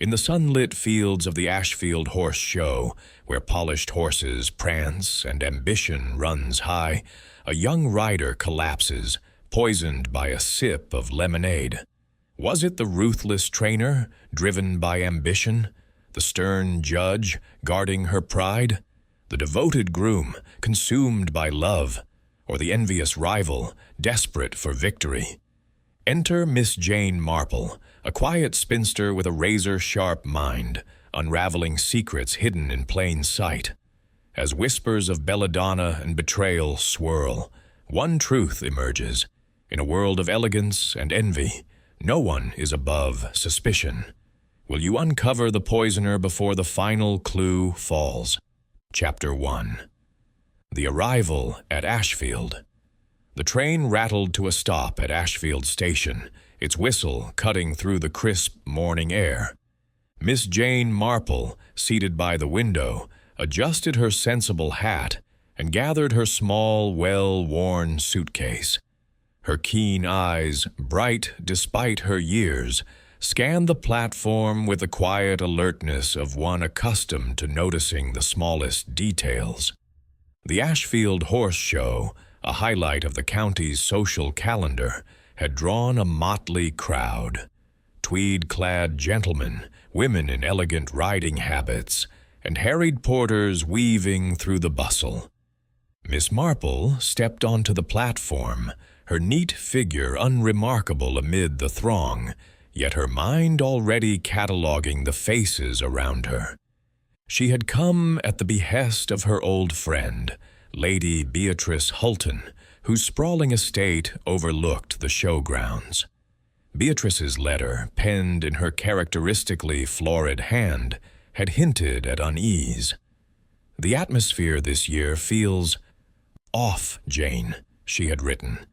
In the sunlit fields of the Ashfield Horse Show, where polished horses prance and ambition runs high, a young rider collapses, poisoned by a sip of lemonade. Was it the ruthless trainer, driven by ambition? The stern judge, guarding her pride? The devoted groom, consumed by love? Or the envious rival, desperate for victory? Enter Miss Jane Marple, a quiet spinster with a razor-sharp mind, unraveling secrets hidden in plain sight. As whispers of belladonna and betrayal swirl, one truth emerges. In a world of elegance and envy, no one is above suspicion. Will you uncover the poisoner before the final clue falls? Chapter 1. The Arrival at Ashfield. The train rattled to a stop at Ashfield Station, its whistle cutting through the crisp morning air. Miss Jane Marple, seated by the window, adjusted her sensible hat and gathered her small, well-worn suitcase. Her keen eyes, bright despite her years, scanned the platform with the quiet alertness of one accustomed to noticing the smallest details. The Ashfield Horse Show, a highlight of the county's social calendar, had drawn a motley crowd. Tweed-clad gentlemen, women in elegant riding habits, and harried porters weaving through the bustle. Miss Marple stepped onto the platform, her neat figure unremarkable amid the throng, yet her mind already cataloguing the faces around her. She had come at the behest of her old friend, Lady Beatrice Hulton, whose sprawling estate overlooked the showgrounds. Beatrice's letter, penned in her characteristically florid hand, had hinted at unease. "The atmosphere this year feels off, Jane," she had written.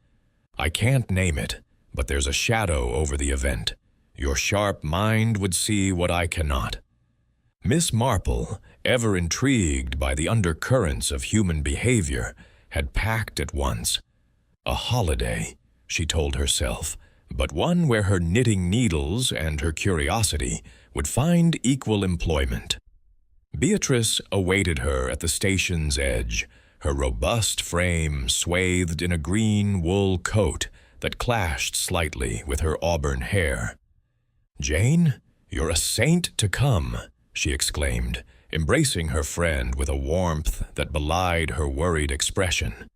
"I can't name it, but there's a shadow over the event. Your sharp mind would see what I cannot." Miss Marple, ever intrigued by the undercurrents of human behavior, had packed at once. A holiday, she told herself, but one where her knitting needles and her curiosity would find equal employment. Beatrice awaited her at the station's edge, her robust frame swathed in a green wool coat that clashed slightly with her auburn hair. "Jane, you're a saint to come," she exclaimed, embracing her friend with a warmth that belied her worried expression.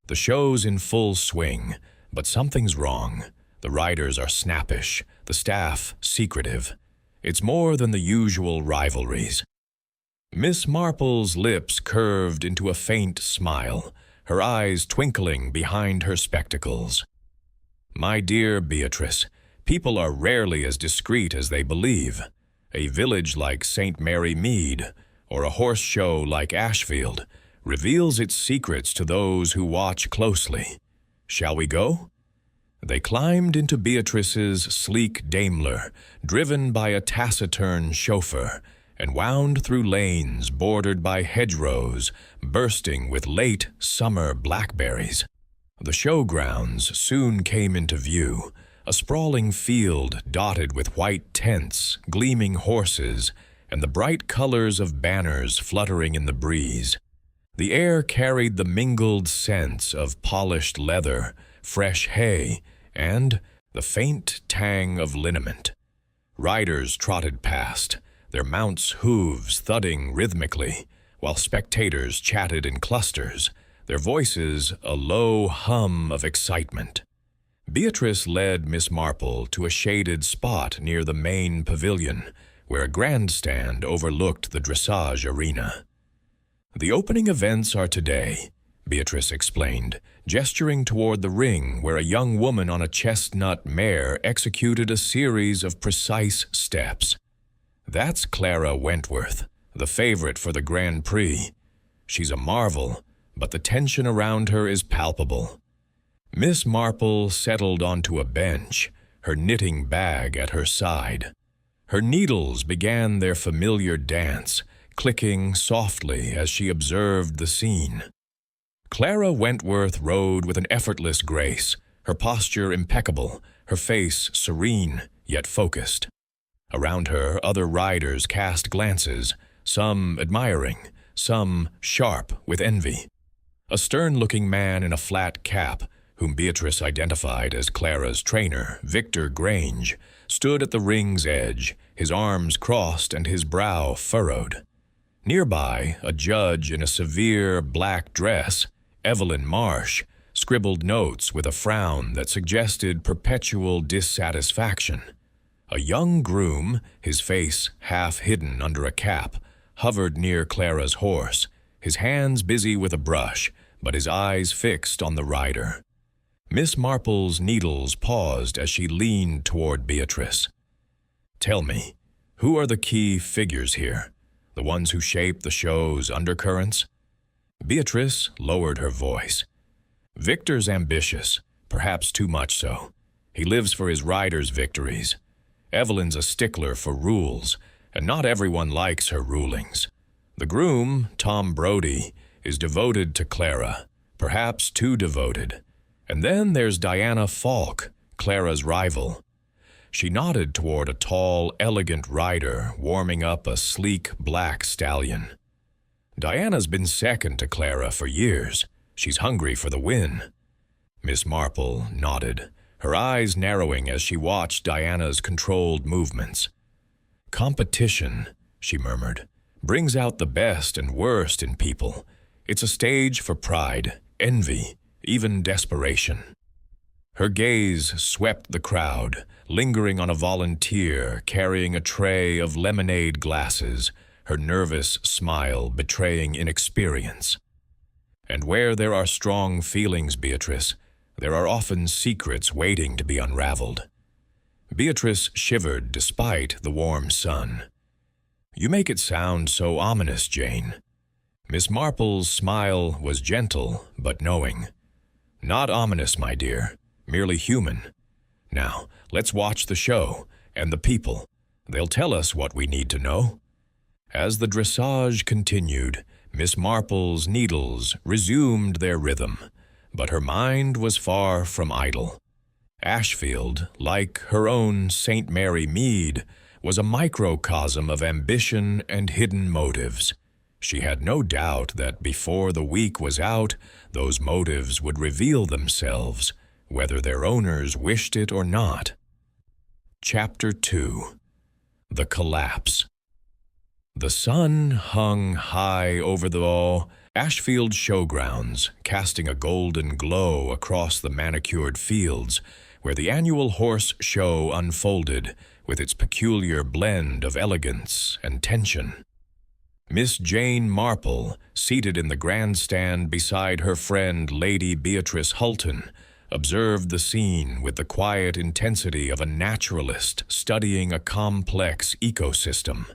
"The show's in full swing, but something's wrong. The riders are snappish, the staff secretive. It's more than the usual rivalries." Miss Marple's lips curved into a faint smile, her eyes twinkling behind her spectacles. "My dear Beatrice, people are rarely as discreet as they believe. A village like St. Mary Mead, or a horse show like Ashfield, reveals its secrets to those who watch closely. Shall we go?" They climbed into Beatrice's sleek Daimler, driven by a taciturn chauffeur, and wound through lanes bordered by hedgerows, bursting with late summer blackberries. The showgrounds soon came into view, a sprawling field dotted with white tents, gleaming horses, and the bright colors of banners fluttering in the breeze. The air carried the mingled scents of polished leather, fresh hay, and the faint tang of liniment. Riders trotted past, their mounts' hooves thudding rhythmically, while spectators chatted in clusters, their voices a low hum of excitement. Beatrice led Miss Marple to a shaded spot near the main pavilion, where a grandstand overlooked the dressage arena. "The opening events are today," Beatrice explained, gesturing toward the ring where a young woman on a chestnut mare executed a series of precise steps. "That's Clara Wentworth, the favorite for the Grand Prix. She's a marvel, but the tension around her is palpable." Miss Marple settled onto a bench, her knitting bag at her side. Her needles began their familiar dance, clicking softly as she observed the scene. Clara Wentworth rode with an effortless grace, her posture impeccable, her face serene yet focused. Around her, other riders cast glances, some admiring, some sharp with envy. A stern-looking man in a flat cap, whom Beatrice identified as Clara's trainer, Victor Grange, stood at the ring's edge, his arms crossed and his brow furrowed. Nearby, a judge in a severe black dress, Evelyn Marsh, scribbled notes with a frown that suggested perpetual dissatisfaction. A young groom, his face half hidden under a cap, hovered near Clara's horse, his hands busy with a brush, but his eyes fixed on the rider. Miss Marple's needles paused as she leaned toward Beatrice. "Tell me, who are the key figures here? The ones who shape the show's undercurrents?" Beatrice lowered her voice. "Victor's ambitious, perhaps too much so. He lives for his riders' victories. Evelyn's a stickler for rules, and not everyone likes her rulings. The groom, Tom Brody, is devoted to Clara, perhaps too devoted. And then there's Diana Falk, Clara's rival." She nodded toward a tall, elegant rider warming up a sleek black stallion. "Diana's been second to Clara for years. She's hungry for the win." Miss Marple nodded, her eyes narrowing as she watched Diana's controlled movements. "Competition," she murmured, "brings out the best and worst in people. It's a stage for pride, envy, even desperation." Her gaze swept the crowd, lingering on a volunteer carrying a tray of lemonade glasses, her nervous smile betraying inexperience. "And where there are strong feelings, Beatrice, there are often secrets waiting to be unraveled." Beatrice shivered despite the warm sun. "You make it sound so ominous, Jane." Miss Marple's smile was gentle but knowing. "Not ominous, my dear, merely human. Now, let's watch the show and the people. They'll tell us what we need to know." As the dressage continued, Miss Marple's needles resumed their rhythm, but her mind was far from idle. Ashfield, like her own St. Mary Mead, was a microcosm of ambition and hidden motives. She had no doubt that before the week was out, those motives would reveal themselves, whether their owners wished it or not. Chapter 2. The Collapse. The sun hung high over the Ashfield showgrounds, casting a golden glow across the manicured fields, where the annual horse show unfolded with its peculiar blend of elegance and tension. Miss Jane Marple, seated in the grandstand beside her friend Lady Beatrice Hulton, observed the scene with the quiet intensity of a naturalist studying a complex ecosystem.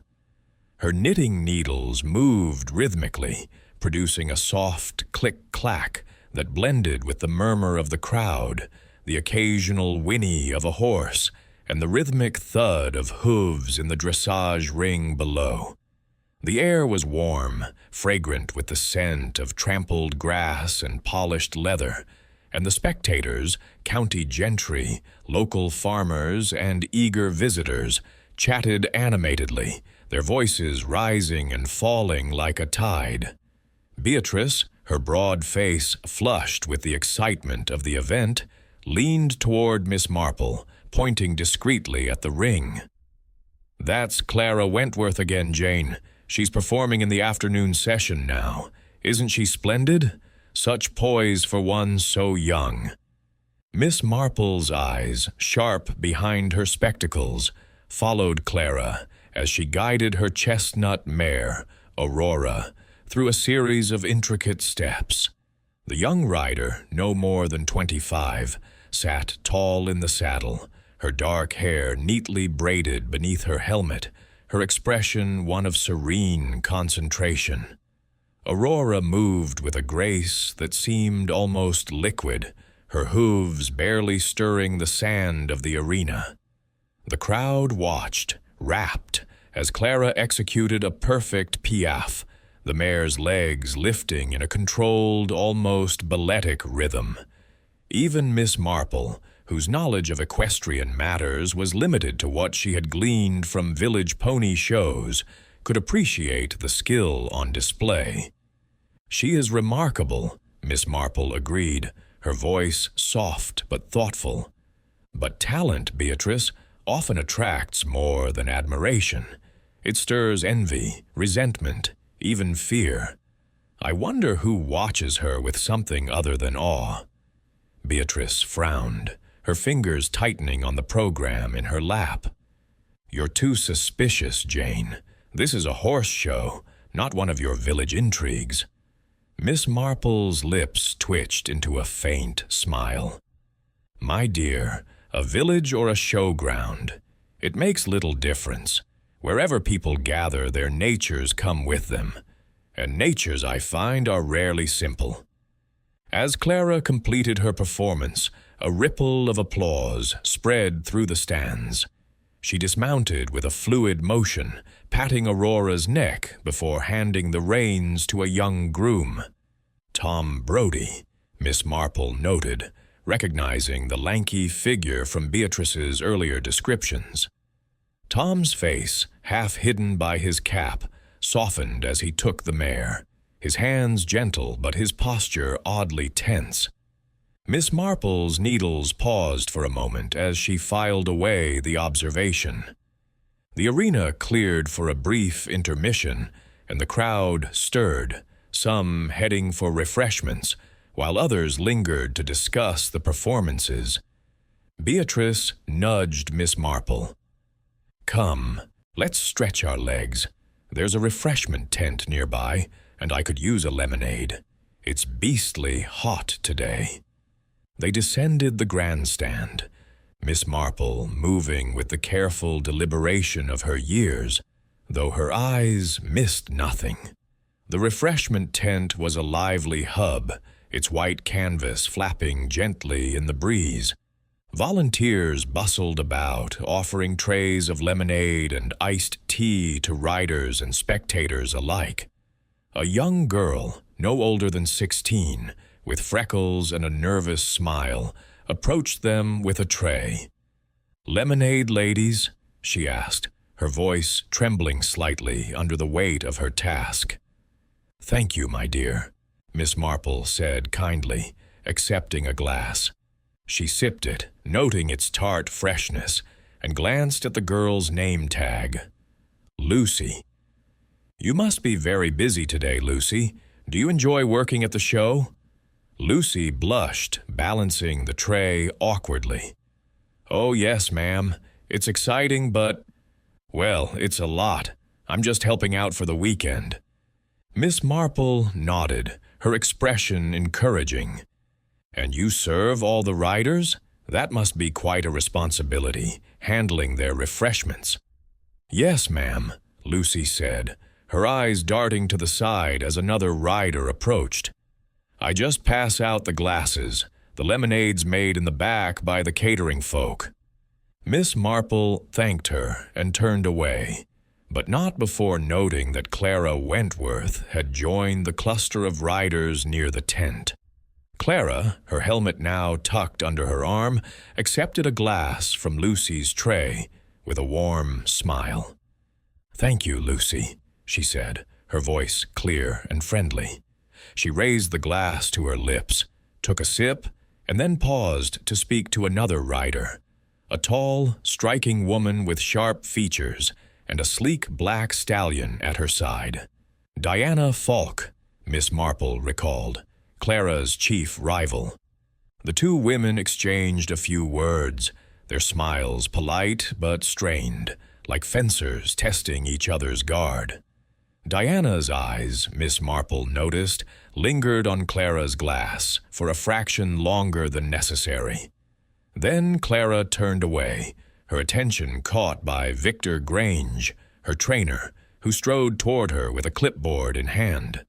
Her knitting needles moved rhythmically, producing a soft click-clack that blended with the murmur of the crowd, the occasional whinny of a horse, and the rhythmic thud of hooves in the dressage ring below. The air was warm, fragrant with the scent of trampled grass and polished leather, and the spectators, county gentry, local farmers, and eager visitors, chatted animatedly, their voices rising and falling like a tide. Beatrice, her broad face flushed with the excitement of the event, leaned toward Miss Marple, pointing discreetly at the ring. "That's Clara Wentworth again, Jane. She's performing in the afternoon session now. Isn't she splendid? Such poise for one so young." Miss Marple's eyes, sharp behind her spectacles, followed Clara as she guided her chestnut mare, Aurora, through a series of intricate steps. The young rider, no more than 25, sat tall in the saddle, her dark hair neatly braided beneath her helmet, her expression one of serene concentration. Aurora moved with a grace that seemed almost liquid, her hooves barely stirring the sand of the arena. The crowd watched, rapt, as Clara executed a perfect piaffe, the mare's legs lifting in a controlled, almost balletic rhythm. Even Miss Marple, whose knowledge of equestrian matters was limited to what she had gleaned from village pony shows, could appreciate the skill on display. "She is remarkable," Miss Marple agreed, her voice soft but thoughtful. "But talent, Beatrice, often attracts more than admiration. It stirs envy, resentment, even fear. I wonder who watches her with something other than awe." Beatrice frowned, her fingers tightening on the program in her lap. "You're too suspicious, Jane. This is a horse show, not one of your village intrigues." Miss Marple's lips twitched into a faint smile. "My dear, a village or a showground, it makes little difference. Wherever people gather, their natures come with them, and natures, I find, are rarely simple." As Clara completed her performance, a ripple of applause spread through the stands. She dismounted with a fluid motion, patting Aurora's neck before handing the reins to a young groom. "Tom Brody," Miss Marple noted, recognizing the lanky figure from Beatrice's earlier descriptions. Tom's face, half hidden by his cap, softened as he took the mare, his hands gentle but his posture oddly tense. Miss Marple's needles paused for a moment as she filed away the observation. The arena cleared for a brief intermission, and the crowd stirred, some heading for refreshments, while others lingered to discuss the performances. Beatrice nudged Miss Marple. "Come, let's stretch our legs. There's a refreshment tent nearby, and I could use a lemonade. It's beastly hot today." They descended the grandstand, Miss Marple moving with the careful deliberation of her years, though her eyes missed nothing. The refreshment tent was a lively hub, its white canvas flapping gently in the breeze. Volunteers bustled about, offering trays of lemonade and iced tea to riders and spectators alike. A young girl, no older than 16, with freckles and a nervous smile, approached them with a tray. "Lemonade, ladies?" she asked, her voice trembling slightly under the weight of her task. "Thank you, my dear," Miss Marple said kindly, accepting a glass. She sipped it, noting its tart freshness, and glanced at the girl's name tag. "Lucy." "You must be very busy today, Lucy. Do you enjoy working at the show?" Lucy blushed, balancing the tray awkwardly. "Oh, yes, ma'am. It's exciting, but, well, it's a lot. I'm just helping out for the weekend." Miss Marple nodded, her expression encouraging. "And you serve all the riders? That must be quite a responsibility, handling their refreshments." "Yes, ma'am," Lucy said, her eyes darting to the side as another rider approached. "I just pass out the glasses, the lemonades made in the back by the catering folk." Miss Marple thanked her and turned away, but not before noting that Clara Wentworth had joined the cluster of riders near the tent. Clara, her helmet now tucked under her arm, accepted a glass from Lucy's tray with a warm smile. "Thank you, Lucy," she said, her voice clear and friendly. She raised the glass to her lips, took a sip, and then paused to speak to another rider, a tall, striking woman with sharp features and a sleek black stallion at her side. Diana Falk, Miss Marple recalled, Clara's chief rival. The two women exchanged a few words, their smiles polite but strained, like fencers testing each other's guard. Diana's eyes, Miss Marple noticed, lingered on Clara's glass for a fraction longer than necessary. Then Clara turned away, her attention caught by Victor Grange, her trainer, who strode toward her with a clipboard in hand.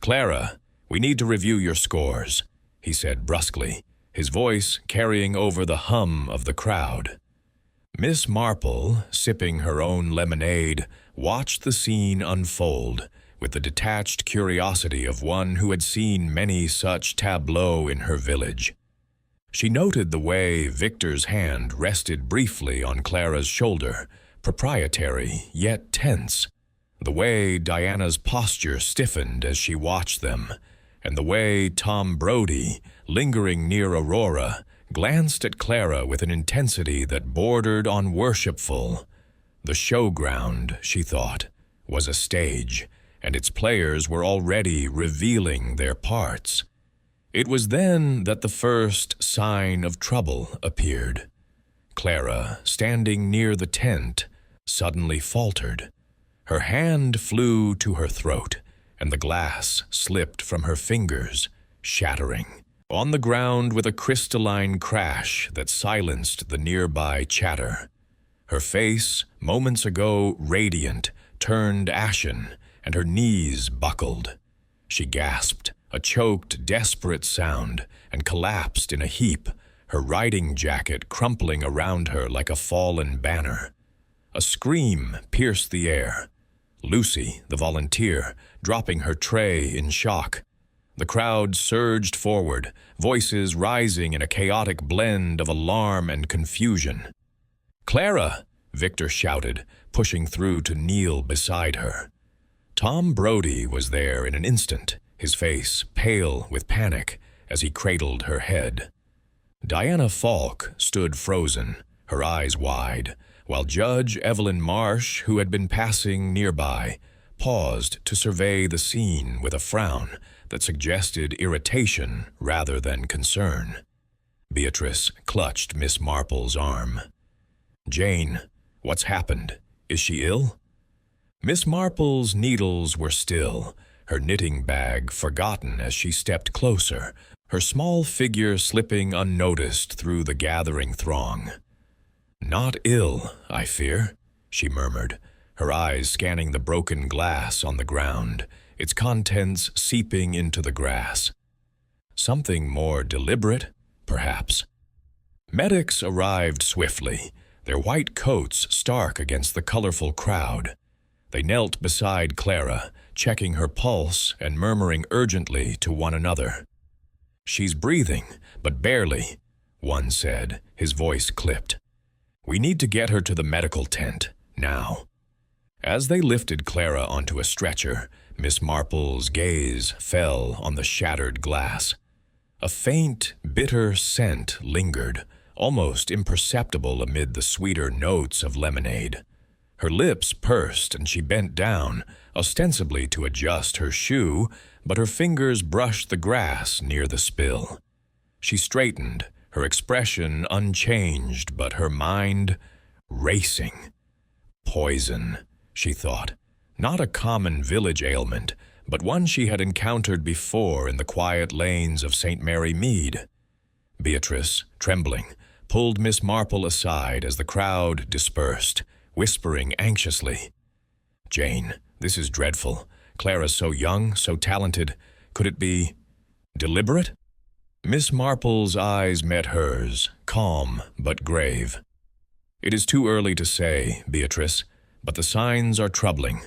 "Clara, we need to review your scores," he said brusquely, his voice carrying over the hum of the crowd. Miss Marple, sipping her own lemonade, watched the scene unfold with the detached curiosity of one who had seen many such tableaux in her village. She noted the way Victor's hand rested briefly on Clara's shoulder, proprietary yet tense, the way Diana's posture stiffened as she watched them, and the way Tom Brody, lingering near Aurora, glanced at Clara with an intensity that bordered on worshipful. The showground, she thought, was a stage, and its players were already revealing their parts. It was then that the first sign of trouble appeared. Clara, standing near the tent, suddenly faltered. Her hand flew to her throat, and the glass slipped from her fingers, shattering on the ground with a crystalline crash that silenced the nearby chatter. Her face, moments ago radiant, turned ashen, and her knees buckled. She gasped, a choked, desperate sound, and collapsed in a heap, her riding jacket crumpling around her like a fallen banner. A scream pierced the air. Lucy, the volunteer, dropping her tray in shock. The crowd surged forward, voices rising in a chaotic blend of alarm and confusion. "Clara!" Victor shouted, pushing through to kneel beside her. Tom Brody was there in an instant, his face pale with panic as he cradled her head. Diana Falk stood frozen, her eyes wide, while Judge Evelyn Marsh, who had been passing nearby, paused to survey the scene with a frown that suggested irritation rather than concern. Beatrice clutched Miss Marple's arm. "Jane, what's happened? Is she ill?" Miss Marple's needles were still, her knitting bag forgotten as she stepped closer, her small figure slipping unnoticed through the gathering throng. "Not ill, I fear," she murmured, her eyes scanning the broken glass on the ground, its contents seeping into the grass. Something more deliberate, perhaps. Medics arrived swiftly, their white coats stark against the colorful crowd. They knelt beside Clara, checking her pulse and murmuring urgently to one another. "She's breathing, but barely," one said, his voice clipped. "We need to get her to the medical tent, now." As they lifted Clara onto a stretcher, Miss Marple's gaze fell on the shattered glass. A faint, bitter scent lingered, almost imperceptible amid the sweeter notes of lemonade. Her lips pursed and she bent down, ostensibly to adjust her shoe, but her fingers brushed the grass near the spill. She straightened, her expression unchanged, but her mind racing. Poison, she thought. Not a common village ailment, but one she had encountered before in the quiet lanes of St. Mary Mead. Beatrice, trembling, pulled Miss Marple aside as the crowd dispersed, whispering anxiously, "Jane, this is dreadful. Clara's so young, so talented. Could it be deliberate?" Miss Marple's eyes met hers, calm but grave. "It is too early to say, Beatrice, but the signs are troubling.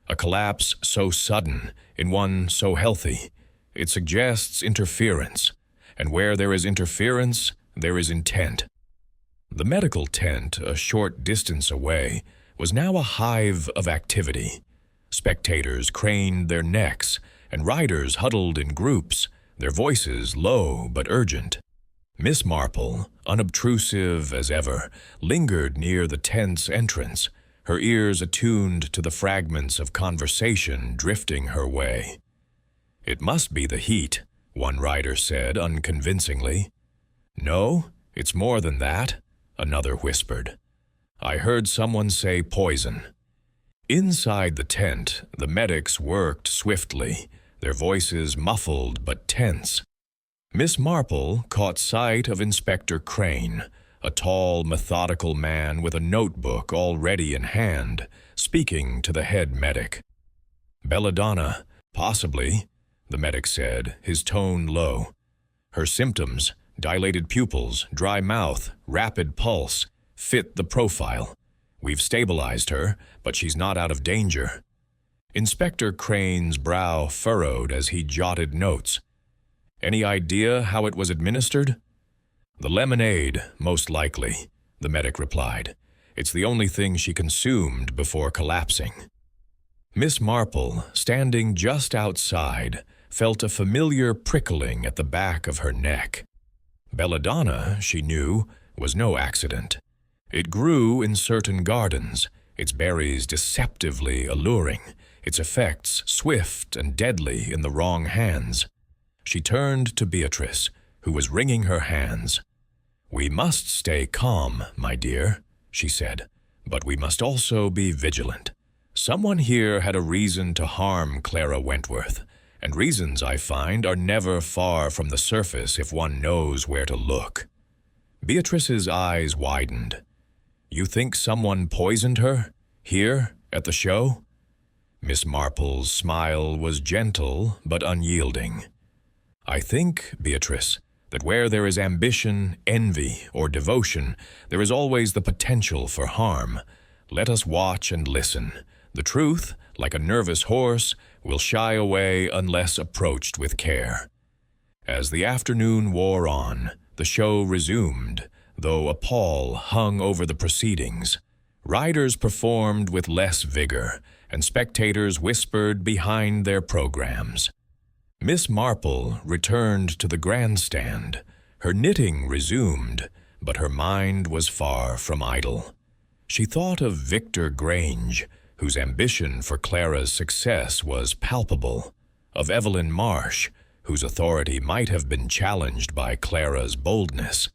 A collapse so sudden, in one so healthy, it suggests interference, and where there is interference, there is intent." The medical tent, a short distance away, was now a hive of activity. Spectators craned their necks, and riders huddled in groups, their voices low but urgent. Miss Marple, unobtrusive as ever, lingered near the tent's entrance, her ears attuned to the fragments of conversation drifting her way. "It must be the heat," one rider said unconvincingly. "No, it's more than that," another whispered. "I heard someone say poison." Inside the tent, the medics worked swiftly, their voices muffled but tense. Miss Marple caught sight of Inspector Crane, a tall, methodical man with a notebook already in hand, speaking to the head medic. "Belladonna, possibly," the medic said, his tone low. "Her symptoms, dilated pupils, dry mouth, rapid pulse, fit the profile. We've stabilized her, but she's not out of danger." Inspector Crane's brow furrowed as he jotted notes. "Any idea how it was administered?" "The lemonade, most likely," the medic replied. "It's the only thing she consumed before collapsing." Miss Marple, standing just outside, felt a familiar prickling at the back of her neck. Belladonna, she knew, was no accident. It grew in certain gardens, its berries deceptively alluring, its effects swift and deadly in the wrong hands. She turned to Beatrice, who was wringing her hands. "We must stay calm, my dear," she said, "but we must also be vigilant. Someone here had a reason to harm Clara Wentworth, and reasons, I find, are never far from the surface if one knows where to look." Beatrice's eyes widened. "You think someone poisoned her? Here, at the show?" Miss Marple's smile was gentle but unyielding. "I think, Beatrice, that where there is ambition, envy, or devotion, there is always the potential for harm. Let us watch and listen. The truth, like a nervous horse, will shy away unless approached with care." As the afternoon wore on, the show resumed, though a pall hung over the proceedings. Riders performed with less vigor, and spectators whispered behind their programs. Miss Marple returned to the grandstand. Her knitting resumed, but her mind was far from idle. She thought of Victor Grange, whose ambition for Clara's success was palpable, of Evelyn Marsh, whose authority might have been challenged by Clara's boldness,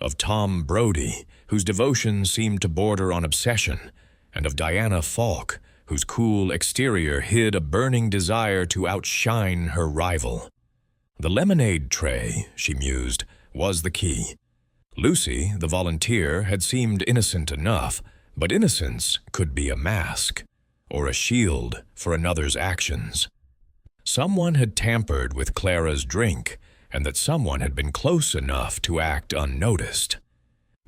of Tom Brodie, whose devotion seemed to border on obsession, and of Diana Falk, whose cool exterior hid a burning desire to outshine her rival. The lemonade tray, she mused, was the key. Lucy, the volunteer, had seemed innocent enough, but innocence could be a mask, or a shield for another's actions. Someone had tampered with Clara's drink, and that someone had been close enough to act unnoticed.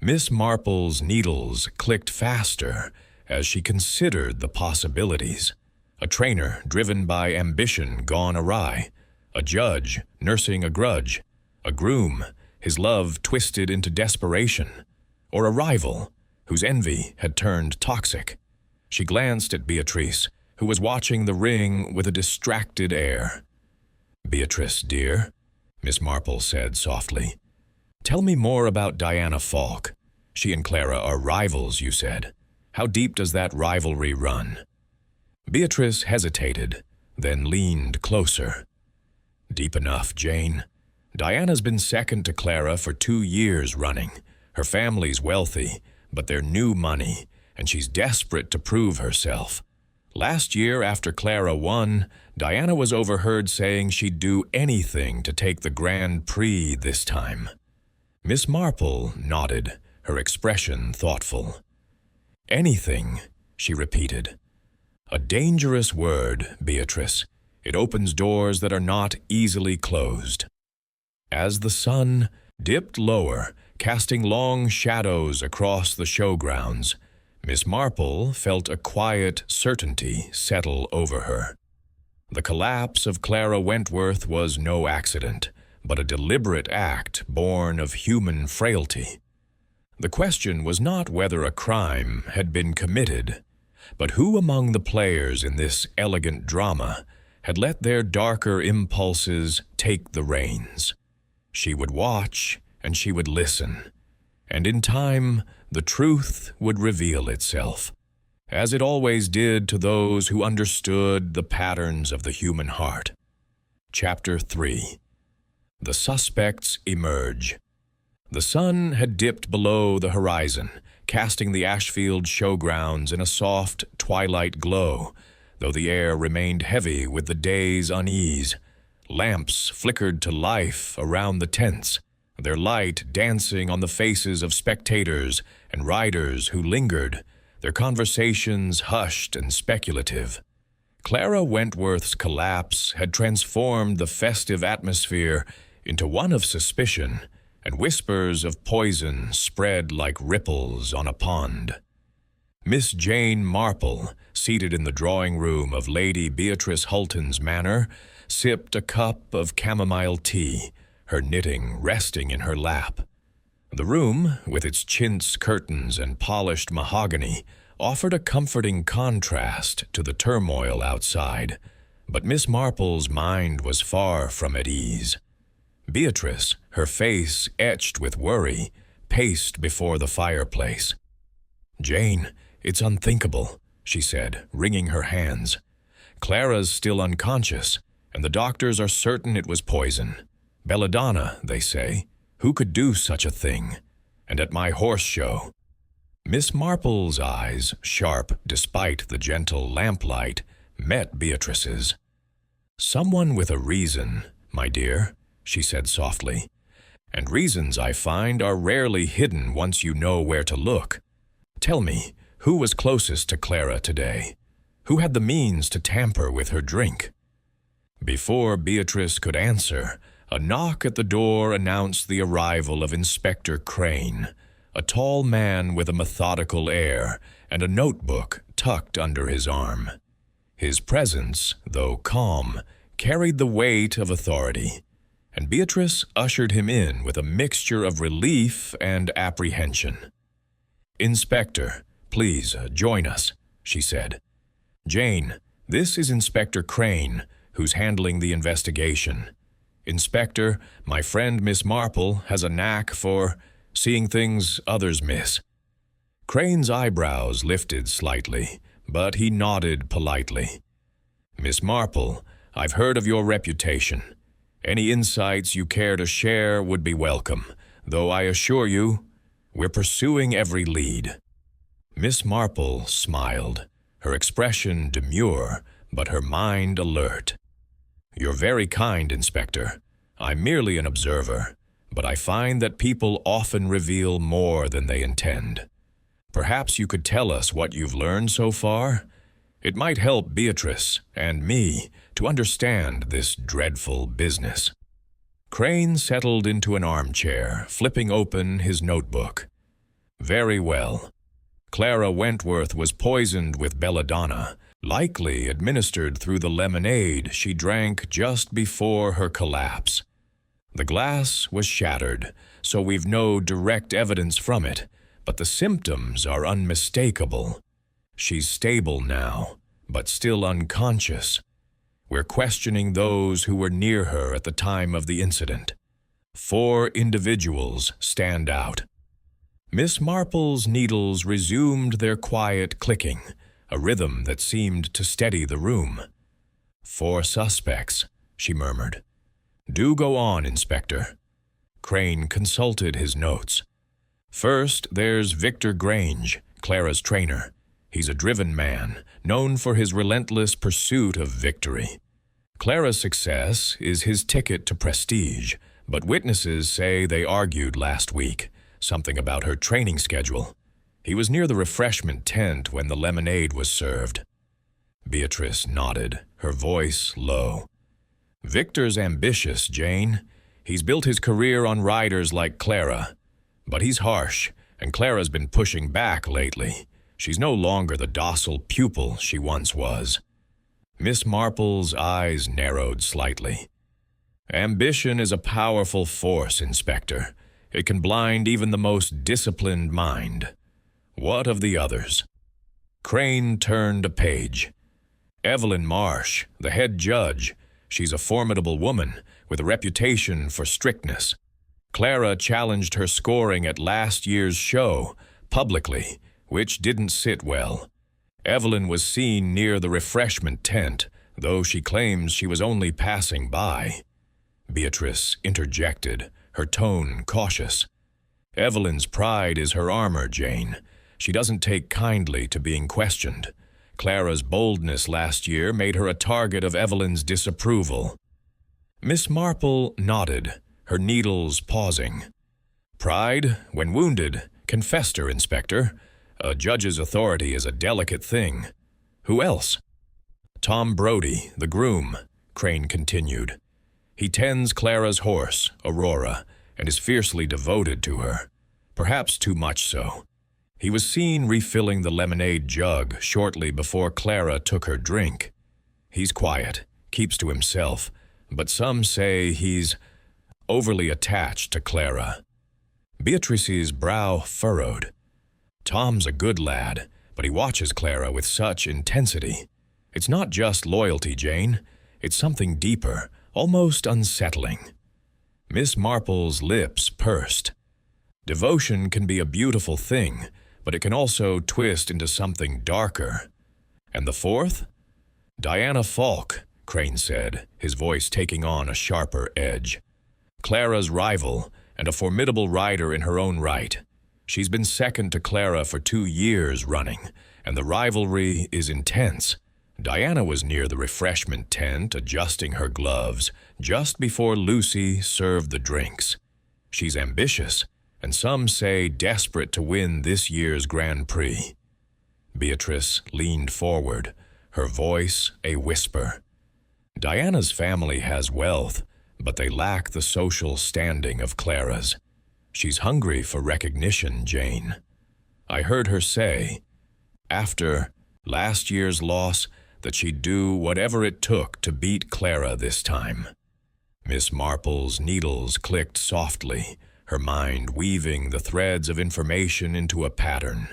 Miss Marple's needles clicked faster as she considered the possibilities. A trainer driven by ambition gone awry, a judge nursing a grudge, a groom, his love twisted into desperation, or a rival whose envy had turned toxic. She glanced at Beatrice, who was watching the ring with a distracted air. "Beatrice, dear," Miss Marple said softly, "tell me more about Diana Falk. She and Clara are rivals, you said. How deep does that rivalry run?" Beatrice hesitated, then leaned closer. "Deep enough, Jane. Diana's been second to Clara for 2 years running. Her family's wealthy, but they're new money, and she's desperate to prove herself. Last year, after Clara won, Diana was overheard saying she'd do anything to take the Grand Prix this time." Miss Marple nodded, her expression thoughtful. "Anything," she repeated. "A dangerous word, Beatrice. It opens doors that are not easily closed." As the sun dipped lower, casting long shadows across the showgrounds, Miss Marple felt a quiet certainty settle over her. The collapse of Clara Wentworth was no accident, but a deliberate act born of human frailty. The question was not whether a crime had been committed, but who among the players in this elegant drama had let their darker impulses take the reins. She would watch and she would listen, and in time the truth would reveal itself, as it always did to those who understood the patterns of the human heart. Chapter 3. The suspects emerge. The sun had dipped below the horizon, casting the Ashfield showgrounds in a soft twilight glow, though the air remained heavy with the day's unease. Lamps flickered to life around the tents, their light dancing on the faces of spectators and riders who lingered, their conversations hushed and speculative. Clara Wentworth's collapse had transformed the festive atmosphere into one of suspicion, and whispers of poison spread like ripples on a pond. Miss Jane Marple, seated in the drawing-room of Lady Beatrice Hulton's manor, sipped a cup of chamomile tea, her knitting resting in her lap. The room, with its chintz curtains and polished mahogany, offered a comforting contrast to the turmoil outside, but Miss Marple's mind was far from at ease. Beatrice, her face etched with worry, paced before the fireplace. "Jane, it's unthinkable," she said, wringing her hands. "Clara's still unconscious, and the doctors are certain it was poison. Belladonna, they say. Who could do such a thing? And at my horse show." Miss Marple's eyes, sharp despite the gentle lamplight, met Beatrice's. "Someone with a reason, my dear," she said softly. "And reasons, I find, are rarely hidden once you know where to look. Tell me, who was closest to Clara today? Who had the means to tamper with her drink?" Before Beatrice could answer, a knock at the door announced the arrival of Inspector Crane, a tall man with a methodical air and a notebook tucked under his arm. His presence, though calm, carried the weight of authority, and Beatrice ushered him in with a mixture of relief and apprehension. "Inspector, please join us," she said. "Jane, this is Inspector Crane, who's handling the investigation. Inspector, my friend Miss Marple has a knack for seeing things others miss." Crane's eyebrows lifted slightly, but he nodded politely. "Miss Marple, I've heard of your reputation. Any insights you care to share would be welcome, though I assure you, we're pursuing every lead." Miss Marple smiled, her expression demure, but her mind alert. "You're very kind, Inspector. I'm merely an observer, but I find that people often reveal more than they intend. Perhaps you could tell us what you've learned so far? It might help Beatrice and me to understand this dreadful business." Crane settled into an armchair, flipping open his notebook. "Very well. Clara Wentworth was poisoned with belladonna, likely administered through the lemonade she drank just before her collapse. The glass was shattered, so we've no direct evidence from it, but the symptoms are unmistakable. She's stable now, but still unconscious. We're questioning those who were near her at the time of the incident. 4 individuals stand out." Miss Marple's needles resumed their quiet clicking, a rhythm that seemed to steady the room. "4 suspects," she murmured. "Do go on, Inspector." Crane consulted his notes. "First, there's Victor Grange, Clara's trainer. He's a driven man, known for his relentless pursuit of victory. Clara's success is his ticket to prestige, but witnesses say they argued last week, something about her training schedule. He was near the refreshment tent when the lemonade was served." Beatrice nodded, her voice low. "Victor's ambitious, Jane. He's built his career on riders like Clara. But he's harsh, and Clara's been pushing back lately. She's no longer the docile pupil she once was." Miss Marple's eyes narrowed slightly. "Ambition is a powerful force, Inspector. It can blind even the most disciplined mind. What of the others?" Crane turned a page. "Evelyn Marsh, the head judge. She's a formidable woman with a reputation for strictness. Clara challenged her scoring at last year's show, publicly, which didn't sit well. Evelyn was seen near the refreshment tent, though she claims she was only passing by." Beatrice interjected, her tone cautious. "Evelyn's pride is her armor, Jane. She doesn't take kindly to being questioned. Clara's boldness last year made her a target of Evelyn's disapproval." Miss Marple nodded, her needles pausing. "Pride, when wounded, can fester, Inspector. A judge's authority is a delicate thing. Who else?" "Tom Brody, the groom," Crane continued. "He tends Clara's horse, Aurora, and is fiercely devoted to her. Perhaps too much so. He was seen refilling the lemonade jug shortly before Clara took her drink. He's quiet, keeps to himself, but some say he's overly attached to Clara." Beatrice's brow furrowed. Tom's a good lad, but he watches Clara with such intensity. It's not just loyalty, Jane. It's something deeper, almost unsettling. Miss Marple's lips pursed. Devotion can be a beautiful thing, but it can also twist into something darker. And the fourth? Diana Falk, Crane said, his voice taking on a sharper edge. Clara's rival, and a formidable rider in her own right. She's been second to Clara for 2 years running, and the rivalry is intense. Diana was near the refreshment tent adjusting her gloves just before Lucy served the drinks. She's ambitious, and some say desperate to win this year's Grand Prix. Beatrice leaned forward, her voice a whisper. Diana's family has wealth, but they lack the social standing of Clara's. She's hungry for recognition, Jane. I heard her say, after last year's loss, that she'd do whatever it took to beat Clara this time. Miss Marple's needles clicked softly, her mind weaving the threads of information into a pattern.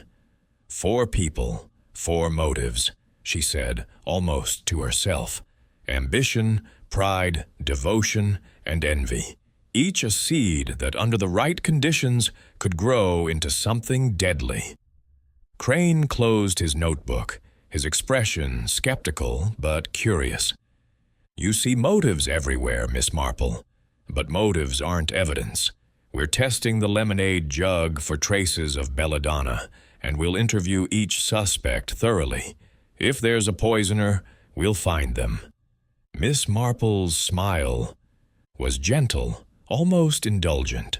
4 people, 4 motives, she said, almost to herself. Ambition, pride, devotion, and envy. Each a seed that under the right conditions could grow into something deadly. Crane closed his notebook, his expression skeptical but curious. You see motives everywhere, Miss Marple, but motives aren't evidence. We're testing the lemonade jug for traces of belladonna, and we'll interview each suspect thoroughly. If there's a poisoner, we'll find them. Miss Marple's smile was gentle, almost indulgent.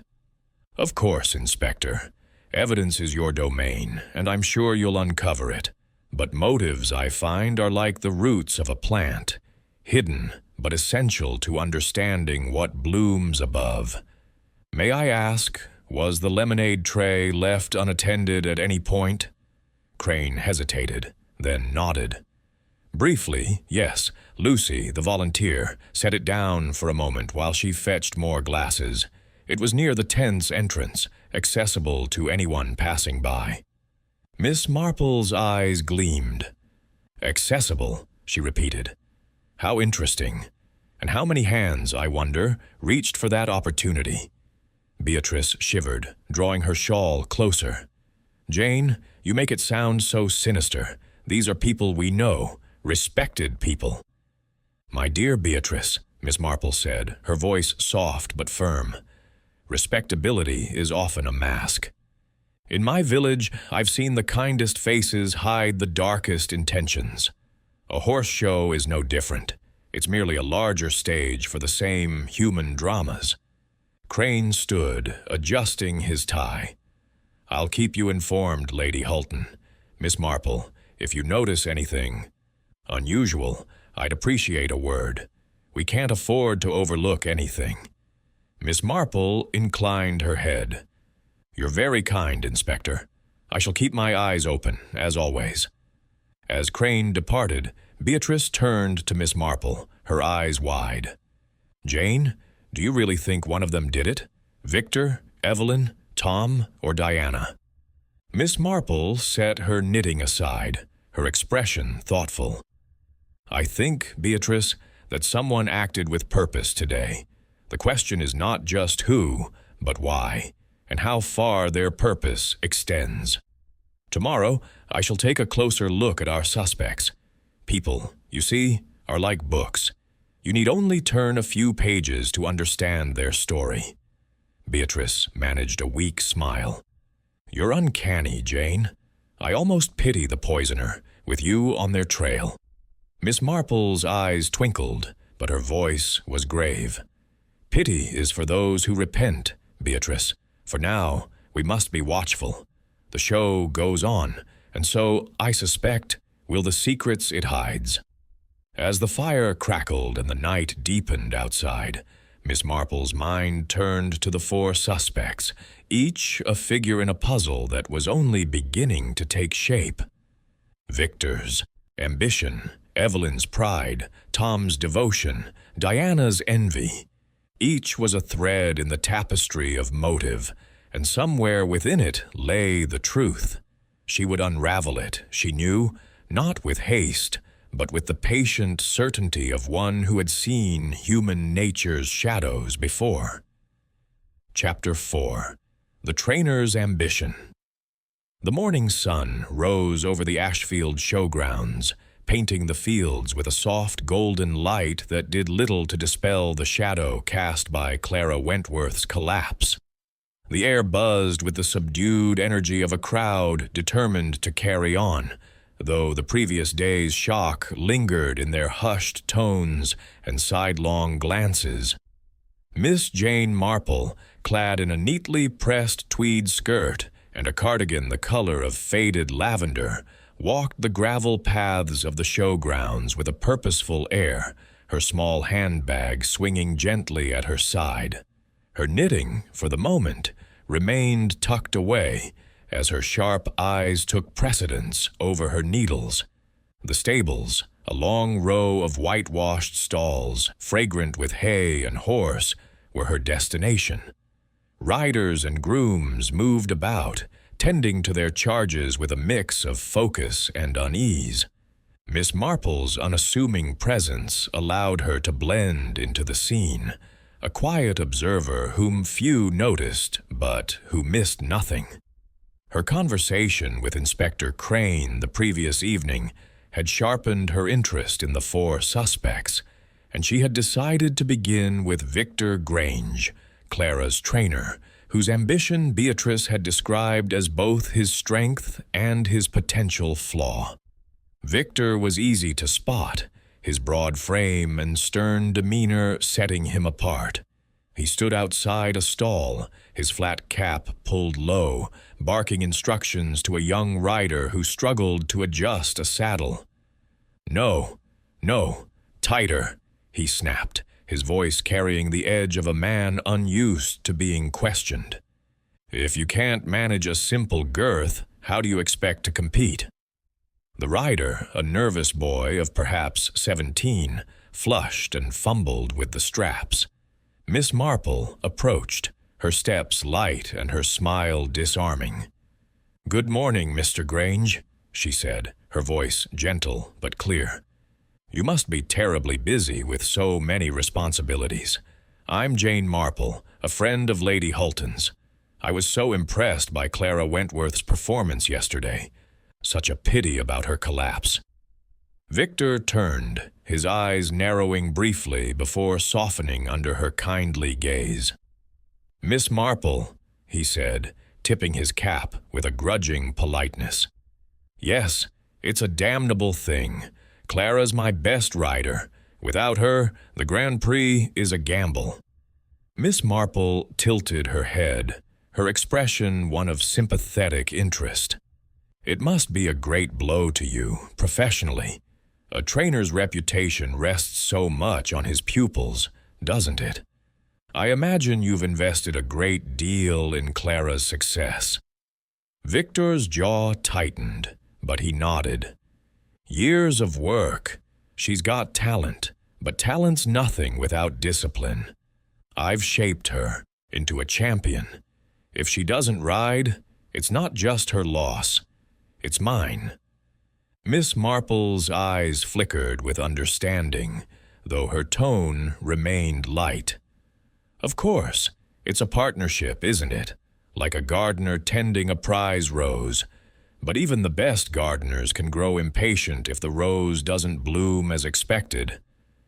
Of course, Inspector. Evidence is your domain, and I'm sure you'll uncover it. But motives, I find, are like the roots of a plant, hidden but essential to understanding what blooms above. May I ask, was the lemonade tray left unattended at any point? Crane hesitated, then nodded. Briefly, yes. Lucy, the volunteer, set it down for a moment while she fetched more glasses. It was near the tent's entrance, accessible to anyone passing by. Miss Marple's eyes gleamed. Accessible, she repeated. How interesting. And how many hands, I wonder, reached for that opportunity? Beatrice shivered, drawing her shawl closer. Jane, you make it sound so sinister. These are people we know, respected people. My dear Beatrice, Miss Marple said, her voice soft but firm. Respectability is often a mask. In my village, I've seen the kindest faces hide the darkest intentions. A horse show is no different. It's merely a larger stage for the same human dramas. Crane stood, adjusting his tie. I'll keep you informed, Lady Hulton. Miss Marple, if you notice anything unusual, I'd appreciate a word. We can't afford to overlook anything. Miss Marple inclined her head. You're very kind, Inspector. I shall keep my eyes open, as always. As Crane departed, Beatrice turned to Miss Marple, her eyes wide. Jane, do you really think one of them did it? Victor, Evelyn, Tom, or Diana? Miss Marple set her knitting aside, her expression thoughtful. I think, Beatrice, that someone acted with purpose today. The question is not just who, but why, and how far their purpose extends. Tomorrow, I shall take a closer look at our suspects. People, you see, are like books. You need only turn a few pages to understand their story. Beatrice managed a weak smile. You're uncanny, Jane. I almost pity the poisoner, with you on their trail. Miss Marple's eyes twinkled, but her voice was grave. Pity is for those who repent, Beatrice. For now, we must be watchful. The show goes on, and so, I suspect, will the secrets it hides. As the fire crackled and the night deepened outside, Miss Marple's mind turned to the 4 suspects, each a figure in a puzzle that was only beginning to take shape. Victor's ambition, Evelyn's pride, Tom's devotion, Diana's envy. Each was a thread in the tapestry of motive, and somewhere within it lay the truth. She would unravel it, she knew, not with haste, but with the patient certainty of one who had seen human nature's shadows before. Chapter 4. The Trainer's Ambition. The morning sun rose over the Ashfield showgrounds, painting the fields with a soft golden light that did little to dispel the shadow cast by Clara Wentworth's collapse. The air buzzed with the subdued energy of a crowd determined to carry on, though the previous day's shock lingered in their hushed tones and sidelong glances. Miss Jane Marple, clad in a neatly pressed tweed skirt and a cardigan the color of faded lavender, walked the gravel paths of the showgrounds with a purposeful air, her small handbag swinging gently at her side. Her knitting, for the moment, remained tucked away, as her sharp eyes took precedence over her needles. The stables, a long row of whitewashed stalls, fragrant with hay and horse, were her destination. Riders and grooms moved about, tending to their charges with a mix of focus and unease. Miss Marple's unassuming presence allowed her to blend into the scene, a quiet observer whom few noticed, but who missed nothing. Her conversation with Inspector Crane the previous evening had sharpened her interest in the 4 suspects, and she had decided to begin with Victor Grange, Clara's trainer, whose ambition Beatrice had described as both his strength and his potential flaw. Victor was easy to spot, his broad frame and stern demeanor setting him apart. He stood outside a stall, his flat cap pulled low, barking instructions to a young rider who struggled to adjust a saddle. "No, no, tighter," he snapped, his voice carrying the edge of a man unused to being questioned. "If you can't manage a simple girth, how do you expect to compete?" The rider, a nervous boy of perhaps 17, flushed and fumbled with the straps. Miss Marple approached, her steps light and her smile disarming. "Good morning, Mr. Grange," she said, her voice gentle but clear. "You must be terribly busy with so many responsibilities. I'm Jane Marple, a friend of Lady Hulton's. I was so impressed by Clara Wentworth's performance yesterday. Such a pity about her collapse." Victor turned, his eyes narrowing briefly before softening under her kindly gaze. "Miss Marple," he said, tipping his cap with a grudging politeness. "Yes, it's a damnable thing. Clara's my best rider. Without her, the Grand Prix is a gamble." Miss Marple tilted her head, her expression one of sympathetic interest. "It must be a great blow to you, professionally. A trainer's reputation rests so much on his pupils, doesn't it? I imagine you've invested a great deal in Clara's success." Victor's jaw tightened, but he nodded. "Years of work. She's got talent, but talent's nothing without discipline. I've shaped her into a champion. If she doesn't ride, it's not just her loss. It's mine." Miss Marple's eyes flickered with understanding, though her tone remained light. "Of course, it's a partnership, isn't it? Like a gardener tending a prize rose. But even the best gardeners can grow impatient if the rose doesn't bloom as expected.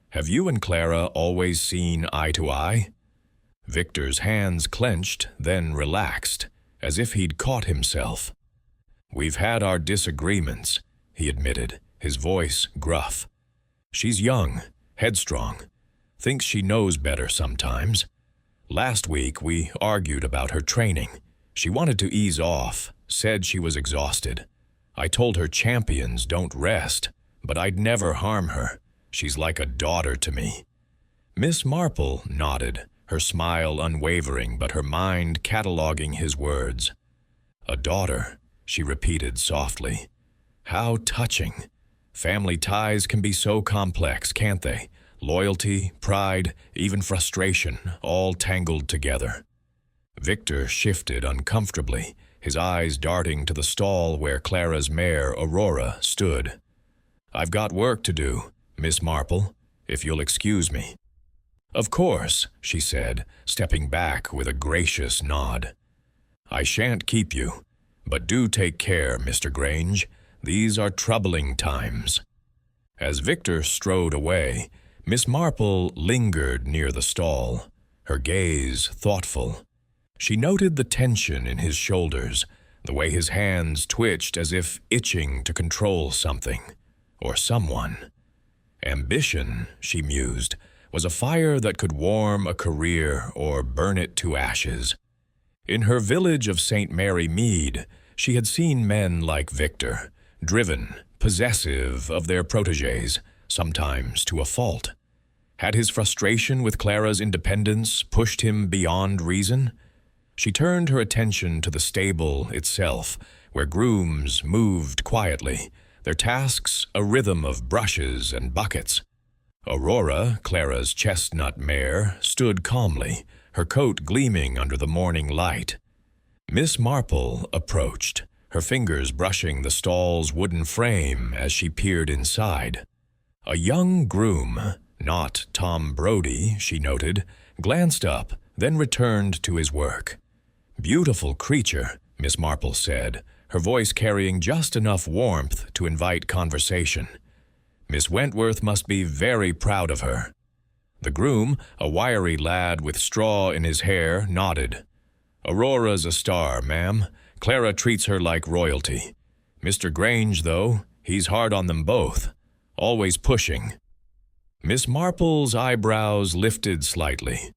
Have you and Clara always seen eye to eye?" Victor's hands clenched, then relaxed, as if he'd caught himself. "We've had our disagreements," he admitted, his voice gruff. "She's young, headstrong, thinks she knows better sometimes. Last week we argued about her training. She wanted to ease off, said she was exhausted. I told her champions don't rest, but I'd never harm her. She's like a daughter to me." Miss Marple nodded, her smile unwavering but her mind cataloging his words. "A daughter," she repeated softly. "How touching. Family ties can be so complex, can't they? Loyalty, pride, even frustration, all tangled together." Victor shifted uncomfortably, his eyes darting to the stall where Clara's mare, Aurora, stood. "I've got work to do, Miss Marple, if you'll excuse me." "Of course," she said, stepping back with a gracious nod. "I shan't keep you, but do take care, Mr. Grange. These are troubling times." As Victor strode away, Miss Marple lingered near the stall, her gaze thoughtful. She noted the tension in his shoulders, the way his hands twitched as if itching to control something, or someone. Ambition, she mused, was a fire that could warm a career or burn it to ashes. In her village of St. Mary Mead, she had seen men like Victor, driven, possessive of their protégés, sometimes to a fault. Had his frustration with Clara's independence pushed him beyond reason? She turned her attention to the stable itself, where grooms moved quietly, their tasks a rhythm of brushes and buckets. Aurora, Clara's chestnut mare, stood calmly, her coat gleaming under the morning light. Miss Marple approached, her fingers brushing the stall's wooden frame as she peered inside. A young groom, not Tom Brody, she noted, glanced up, then returned to his work. "Beautiful creature," Miss Marple said, her voice carrying just enough warmth to invite conversation. "Miss Wentworth must be very proud of her." The groom, a wiry lad with straw in his hair, nodded. "Aurora's a star, ma'am. Clara treats her like royalty. Mr. Grange, though, he's hard on them both, always pushing." Miss Marple's eyebrows lifted slightly.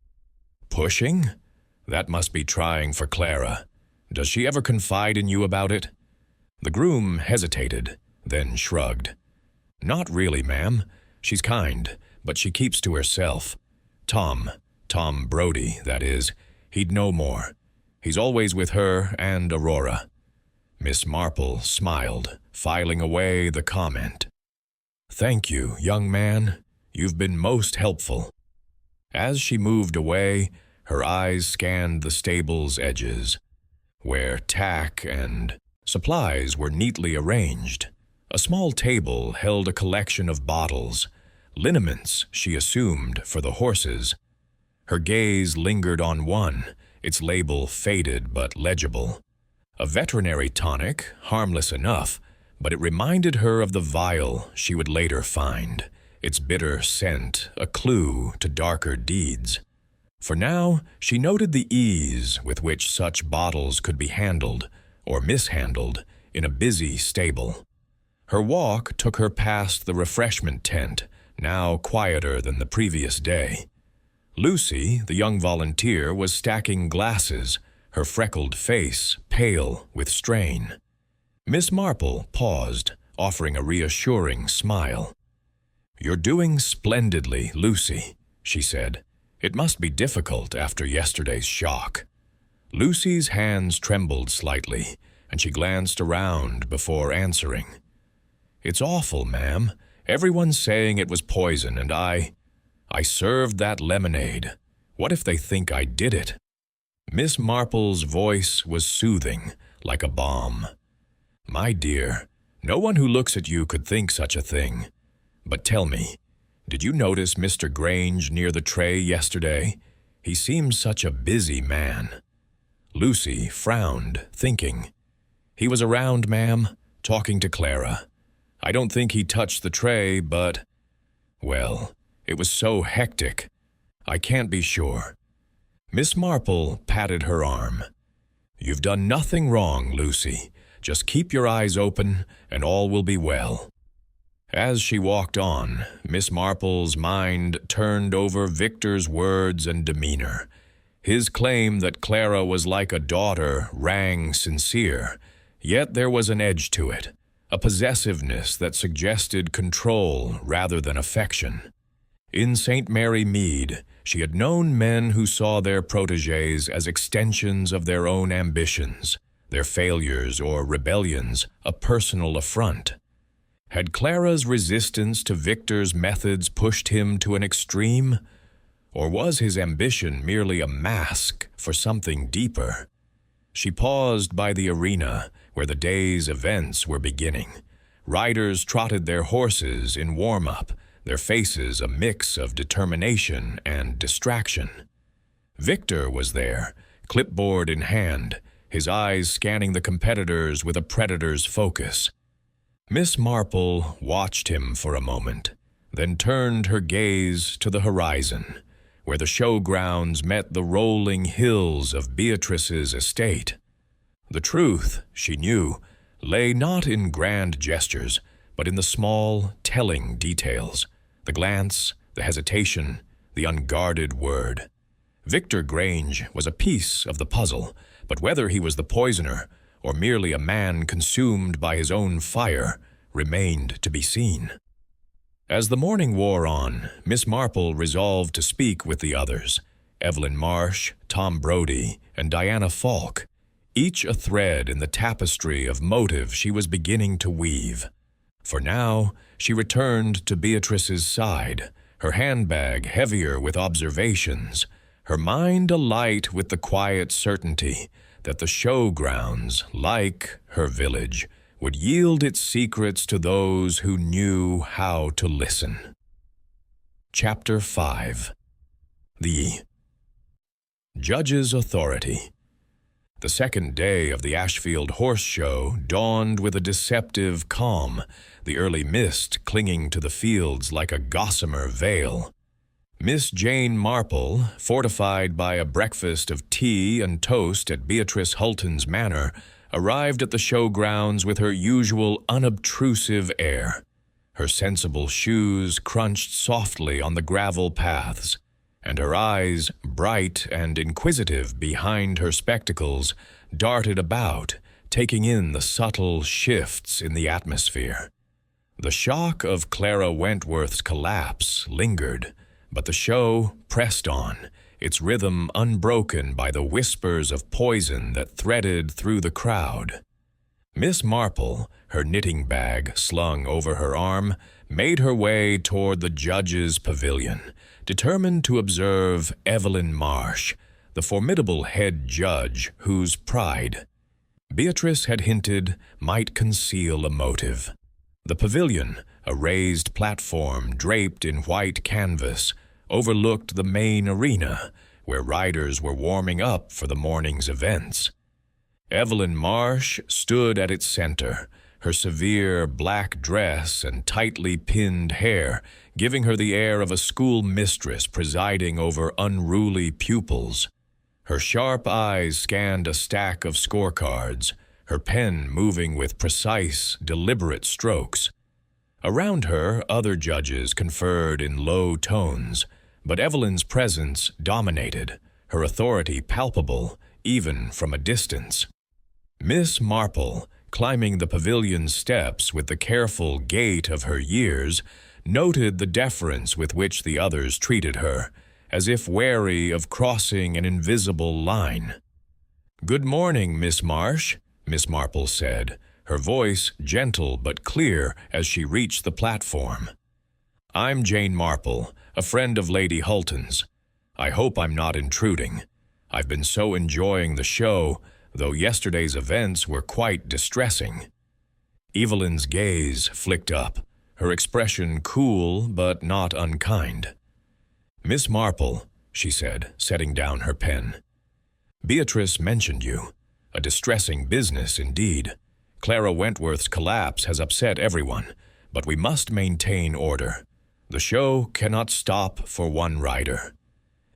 "Pushing? That must be trying for Clara. Does she ever confide in you about it?" The groom hesitated, then shrugged. "Not really, ma'am. She's kind, but she keeps to herself. Tom Brody, that is, he'd know more. He's always with her and Aurora." Miss Marple smiled, filing away the comment. "Thank you, young man. You've been most helpful." As she moved away, her eyes scanned the stable's edges, where tack and supplies were neatly arranged. A small table held a collection of bottles, liniments, she assumed, for the horses. Her gaze lingered on one, its label faded but legible. A veterinary tonic, harmless enough, but it reminded her of the vial she would later find, its bitter scent a clue to darker deeds. For now, she noted the ease with which such bottles could be handled, or mishandled, in a busy stable. Her walk took her past the refreshment tent, now quieter than the previous day. Lucy, the young volunteer, was stacking glasses, her freckled face pale with strain. Miss Marple paused, offering a reassuring smile. "You're doing splendidly, Lucy," she said. "It must be difficult after yesterday's shock." Lucy's hands trembled slightly, and she glanced around before answering. "It's awful, ma'am. Everyone's saying it was poison, and I served that lemonade. What if they think I did it?" Miss Marple's voice was soothing, like a balm. "My dear, no one who looks at you could think such a thing. But tell me, did you notice Mr. Grange near the tray yesterday? He seems such a busy man." Lucy frowned, thinking. "He was around, ma'am, talking to Clara. I don't think he touched the tray, but, well, it was so hectic. I can't be sure." Miss Marple patted her arm. "You've done nothing wrong, Lucy. Just keep your eyes open, and all will be well." As she walked on, Miss Marple's mind turned over Victor's words and demeanor. His claim that Clara was like a daughter rang sincere, yet there was an edge to it, a possessiveness that suggested control rather than affection. In St. Mary Mead, she had known men who saw their protégés as extensions of their own ambitions, their failures or rebellions a personal affront. Had Clara's resistance to Victor's methods pushed him to an extreme? Or was his ambition merely a mask for something deeper? She paused by the arena where the day's events were beginning. Riders trotted their horses in warm-up, their faces a mix of determination and distraction. Victor was there, clipboard in hand, his eyes scanning the competitors with a predator's focus. Miss Marple watched him for a moment, then turned her gaze to the horizon, where the showgrounds met the rolling hills of Beatrice's estate. The truth, she knew, lay not in grand gestures, but in the small, telling details, the glance, the hesitation, the unguarded word. Victor Grange was a piece of the puzzle, but whether he was the poisoner or merely a man consumed by his own fire remained to be seen. As the morning wore on, Miss Marple resolved to speak with the others, Evelyn Marsh, Tom Brodie, and Diana Falk, each a thread in the tapestry of motive she was beginning to weave. For now, she returned to Beatrice's side, her handbag heavier with observations, her mind alight with the quiet certainty that the showgrounds, like her village, would yield its secrets to those who knew how to listen. Chapter 5. The Judge's Authority. The second day of the Ashfield Horse Show dawned with a deceptive calm, the early mist clinging to the fields like a gossamer veil. Miss Jane Marple, fortified by a breakfast of tea and toast at Beatrice Hulton's manor, arrived at the showgrounds with her usual unobtrusive air. Her sensible shoes crunched softly on the gravel paths, and her eyes, bright and inquisitive behind her spectacles, darted about, taking in the subtle shifts in the atmosphere. The shock of Clara Wentworth's collapse lingered, but the show pressed on, its rhythm unbroken by the whispers of poison that threaded through the crowd. Miss Marple, her knitting bag slung over her arm, made her way toward the judge's pavilion, determined to observe Evelyn Marsh, the formidable head judge whose pride, Beatrice had hinted, might conceal a motive. The pavilion, a raised platform draped in white canvas, overlooked the main arena, where riders were warming up for the morning's events. Evelyn Marsh stood at its center, her severe black dress and tightly pinned hair giving her the air of a school mistress presiding over unruly pupils. Her sharp eyes scanned a stack of scorecards, her pen moving with precise, deliberate strokes. Around her, other judges conferred in low tones, but Evelyn's presence dominated, her authority palpable, even from a distance. Miss Marple, climbing the pavilion's steps with the careful gait of her years, noted the deference with which the others treated her, as if wary of crossing an invisible line. "Good morning, Miss Marsh," Miss Marple said, her voice gentle but clear as she reached the platform. "I'm Jane Marple, a friend of Lady Hulton's. I hope I'm not intruding. I've been so enjoying the show, though yesterday's events were quite distressing." Evelyn's gaze flicked up, her expression cool but not unkind. "Miss Marple," she said, setting down her pen, "Beatrice mentioned you. A distressing business indeed. Clara Wentworth's collapse has upset everyone, but we must maintain order. The show cannot stop for one rider."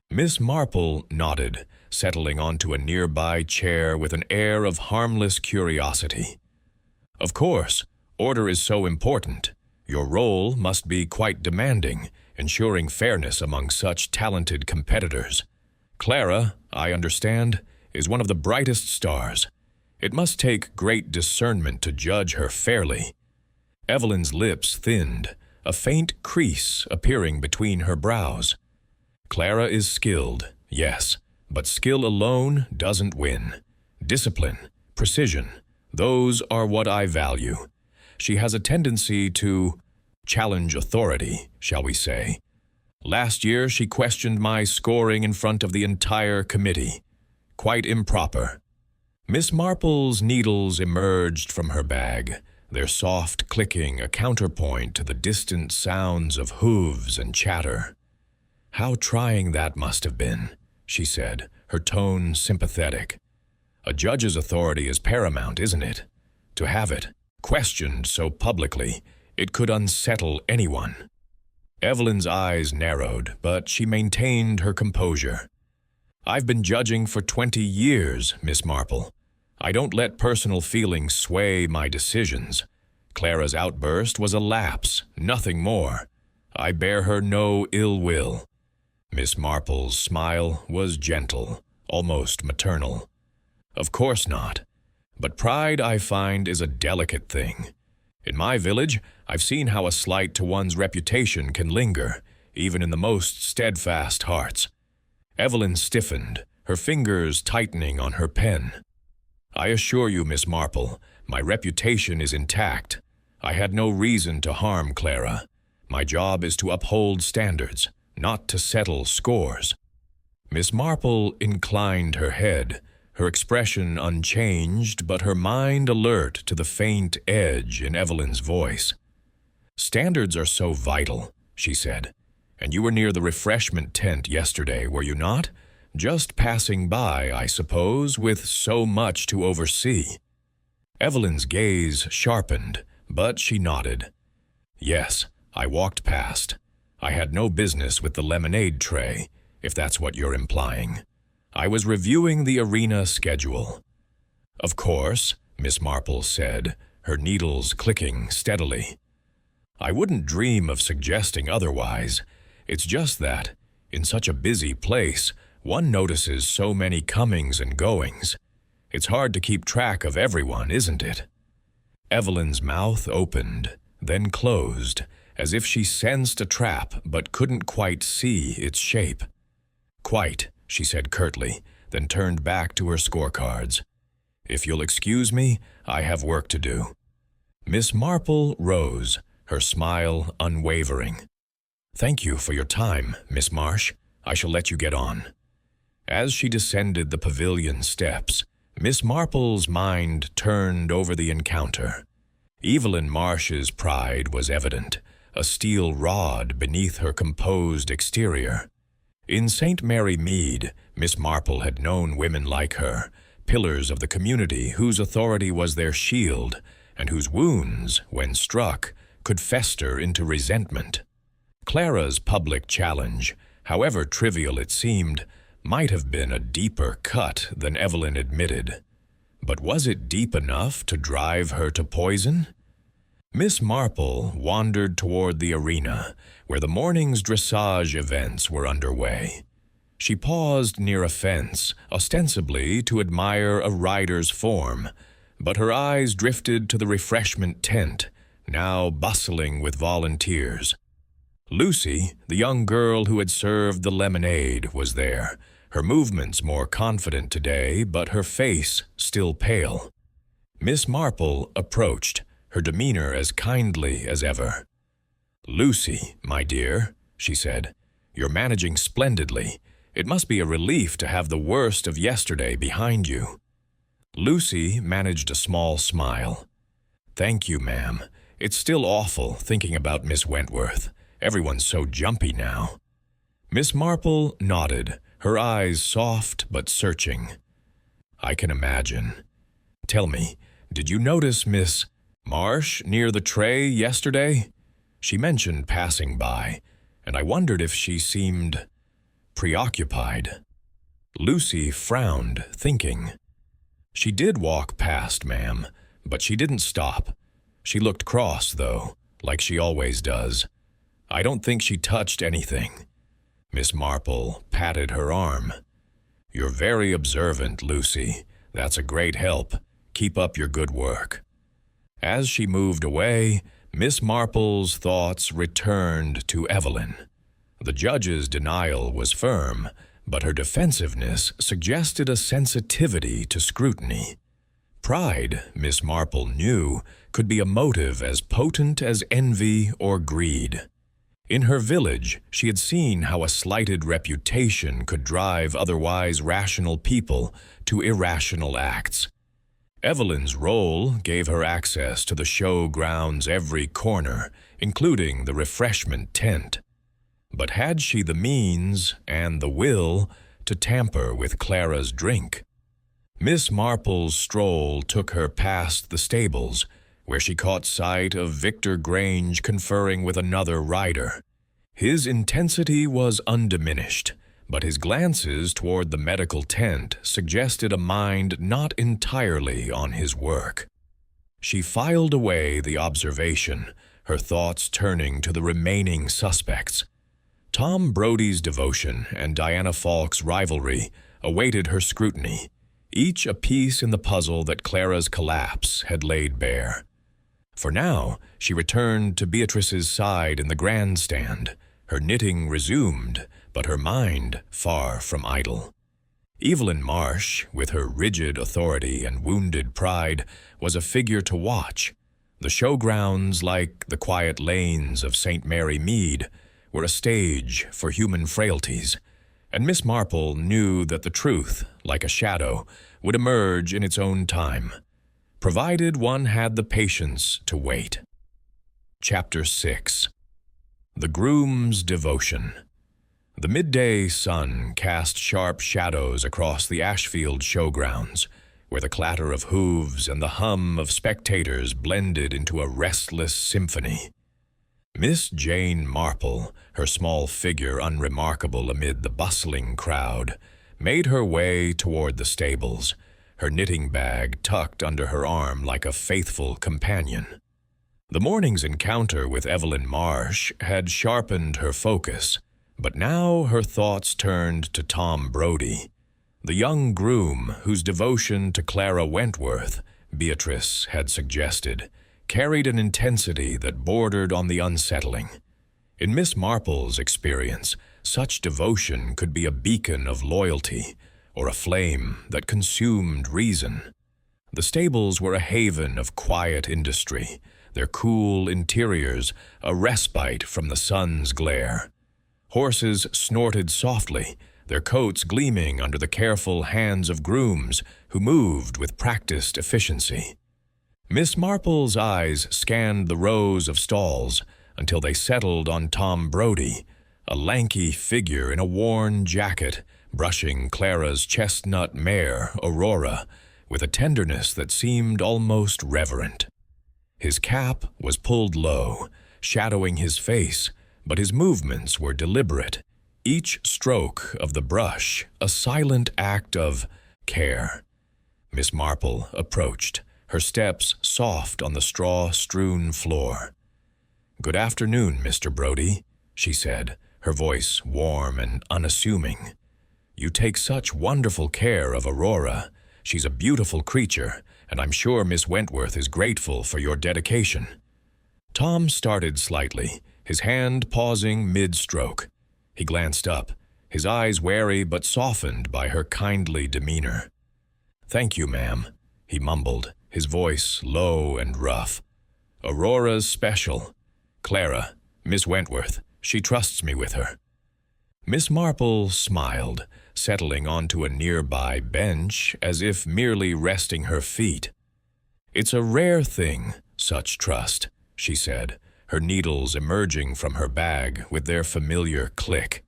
Miss Marple nodded, settling onto a nearby chair with an air of harmless curiosity. "Of course, order is so important. Your role must be quite demanding, ensuring fairness among such talented competitors. Clara, I understand, is one of the brightest stars. It must take great discernment to judge her fairly." Evelyn's lips thinned, a faint crease appearing between her brows. "Clara is skilled, yes, but skill alone doesn't win. Discipline, precision, those are what I value. She has a tendency to challenge authority, shall we say. Last year she questioned my scoring in front of the entire committee. Quite improper. Miss Marple's needles emerged from her bag, their soft clicking a counterpoint to the distant sounds of hooves and chatter. "How trying that must have been," she said, her tone sympathetic. "A judge's authority is paramount, isn't it? To have it questioned so publicly, it could unsettle anyone." Evelyn's eyes narrowed, but she maintained her composure. "I've been judging for 20 years, Miss Marple. I don't let personal feelings sway my decisions. Clara's outburst was a lapse, nothing more. I bear her no ill will." Miss Marple's smile was gentle, almost maternal. "Of course not. But pride, I find, is a delicate thing. In my village, I've seen how a slight to one's reputation can linger, even in the most steadfast hearts." Evelyn stiffened, her fingers tightening on her pen. "I assure you, Miss Marple, my reputation is intact. I had no reason to harm Clara. My job is to uphold standards, not to settle scores." Miss Marple inclined her head, her expression unchanged, but her mind alert to the faint edge in Evelyn's voice. "Standards are so vital," she said. "And you were near the refreshment tent yesterday, were you not? Just passing by, I suppose, with so much to oversee." Evelyn's gaze sharpened, but she nodded. "Yes, I walked past. I had no business with the lemonade tray, if that's what you're implying. I was reviewing the arena schedule." "Of course," Miss Marple said, her needles clicking steadily. "I wouldn't dream of suggesting otherwise. It's just that, in such a busy place, one notices so many comings and goings. It's hard to keep track of everyone, isn't it?" Evelyn's mouth opened, then closed, as if she sensed a trap but couldn't quite see its shape. "Quite," she said curtly, then turned back to her scorecards. "If you'll excuse me, I have work to do." Miss Marple rose, her smile unwavering. "Thank you for your time, Miss Marsh. I shall let you get on." As she descended the pavilion steps, Miss Marple's mind turned over the encounter. Evelyn Marsh's pride was evident, a steel rod beneath her composed exterior. In St. Mary Mead, Miss Marple had known women like her, pillars of the community whose authority was their shield, and whose wounds, when struck, could fester into resentment. Clara's public challenge, however trivial it seemed, might have been a deeper cut than Evelyn admitted. But was it deep enough to drive her to poison? Miss Marple wandered toward the arena, where the morning's dressage events were underway. She paused near a fence, ostensibly to admire a rider's form, but her eyes drifted to the refreshment tent, now bustling with volunteers. Lucy, the young girl who had served the lemonade, was there, her movements more confident today, but her face still pale. Miss Marple approached, her demeanor as kindly as ever. "Lucy, my dear," she said, "you're managing splendidly. It must be a relief to have the worst of yesterday behind you." Lucy managed a small smile. "Thank you, ma'am. It's still awful thinking about Miss Wentworth. Everyone's so jumpy now." Miss Marple nodded, her eyes soft but searching. "I can imagine. Tell me, did you notice Miss Marsh near the tray yesterday? She mentioned passing by, and I wondered if she seemed preoccupied." Lucy frowned, thinking. "She did walk past, ma'am, but she didn't stop. She looked cross, though, like she always does. I don't think she touched anything." Miss Marple patted her arm. "You're very observant, Lucy. That's a great help. Keep up your good work." As she moved away, Miss Marple's thoughts returned to Evelyn. The judge's denial was firm, but her defensiveness suggested a sensitivity to scrutiny. Pride, Miss Marple knew, could be a motive as potent as envy or greed. In her village, she had seen how a slighted reputation could drive otherwise rational people to irrational acts. Evelyn's role gave her access to the show ground's every corner, including the refreshment tent. But had she the means and the will to tamper with Clara's drink? Miss Marple's stroll took her past the stables, where she caught sight of Victor Grange conferring with another rider. His intensity was undiminished, but his glances toward the medical tent suggested a mind not entirely on his work. She filed away the observation, her thoughts turning to the remaining suspects. Tom Brody's devotion and Diana Falk's rivalry awaited her scrutiny, each a piece in the puzzle that Clara's collapse had laid bare. For now, she returned to Beatrice's side in the grandstand, her knitting resumed, but her mind far from idle. Evelyn Marsh, with her rigid authority and wounded pride, was a figure to watch. The showgrounds, like the quiet lanes of St. Mary Mead, were a stage for human frailties, and Miss Marple knew that the truth, like a shadow, would emerge in its own time, provided one had the patience to wait. Chapter 6. The Groom's Devotion. The midday sun cast sharp shadows across the Ashfield showgrounds, where the clatter of hooves and the hum of spectators blended into a restless symphony. Miss Jane Marple, her small figure unremarkable amid the bustling crowd, made her way toward the stables, her knitting bag tucked under her arm like a faithful companion. The morning's encounter with Evelyn Marsh had sharpened her focus, but now her thoughts turned to Tom Brody, the young groom whose devotion to Clara Wentworth, Beatrice had suggested, carried an intensity that bordered on the unsettling. In Miss Marple's experience, such devotion could be a beacon of loyalty or a flame that consumed reason. The stables were a haven of quiet industry, their cool interiors a respite from the sun's glare. Horses snorted softly, their coats gleaming under the careful hands of grooms who moved with practiced efficiency. Miss Marple's eyes scanned the rows of stalls until they settled on Tom Brody, a lanky figure in a worn jacket, brushing Clara's chestnut mare, Aurora, with a tenderness that seemed almost reverent. His cap was pulled low, shadowing his face, but his movements were deliberate, each stroke of the brush a silent act of care. Miss Marple approached, her steps soft on the straw-strewn floor. "Good afternoon, Mr. Brody," she said, her voice warm and unassuming. "You take such wonderful care of Aurora. She's a beautiful creature, and I'm sure Miss Wentworth is grateful for your dedication." Tom started slightly, his hand pausing mid-stroke. He glanced up, his eyes wary but softened by her kindly demeanor. "Thank you, ma'am," he mumbled, his voice low and rough. "Aurora's special. Clara, Miss Wentworth, she trusts me with her." Miss Marple smiled, settling onto a nearby bench as if merely resting her feet. "It's a rare thing, such trust," she said, her needles emerging from her bag with their familiar click.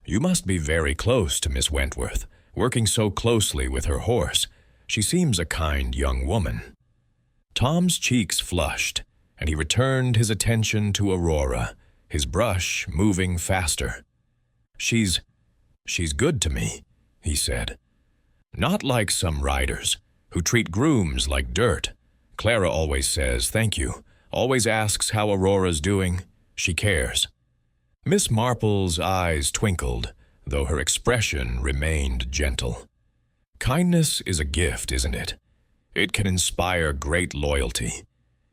"You must be very close to Miss Wentworth, working so closely with her horse. She seems a kind young woman." Tom's cheeks flushed, and he returned his attention to Aurora, his brush moving faster. She's good to me," he said. "Not like some riders, who treat grooms like dirt. Clara always says thank you, always asks how Aurora's doing. She cares." Miss Marple's eyes twinkled, though her expression remained gentle. "Kindness is a gift, isn't it? It can inspire great loyalty.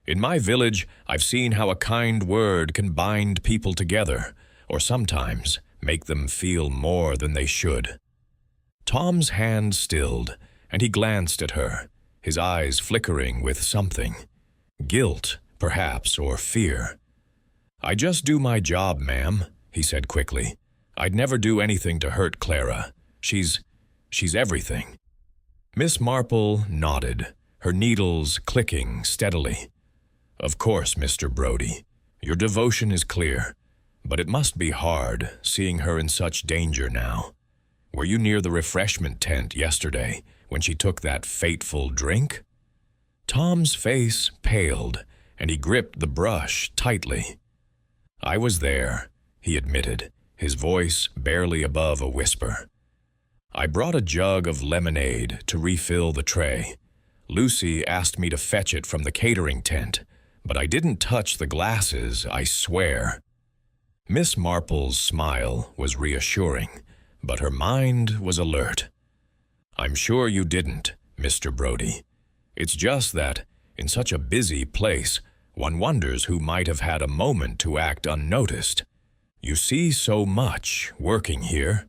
In my village, I've seen how a kind word can bind people together, or sometimes make them feel more than they should." Tom's hand stilled, and he glanced at her, his eyes flickering with something. Guilt, perhaps, or fear. "I just do my job, ma'am," he said quickly. "I'd never do anything to hurt Clara. She's everything." Miss Marple nodded, her needles clicking steadily. "Of course, Mr. Brody. Your devotion is clear, but it must be hard, seeing her in such danger now. Were you near the refreshment tent yesterday, when she took that fateful drink?" Tom's face paled, and he gripped the brush tightly. "I was there," he admitted, his voice barely above a whisper. "I brought a jug of lemonade to refill the tray. Lucy asked me to fetch it from the catering tent, but I didn't touch the glasses, I swear." Miss Marple's smile was reassuring, but her mind was alert. "I'm sure you didn't, Mr. Brody. It's just that, in such a busy place, one wonders who might have had a moment to act unnoticed. You see so much working here.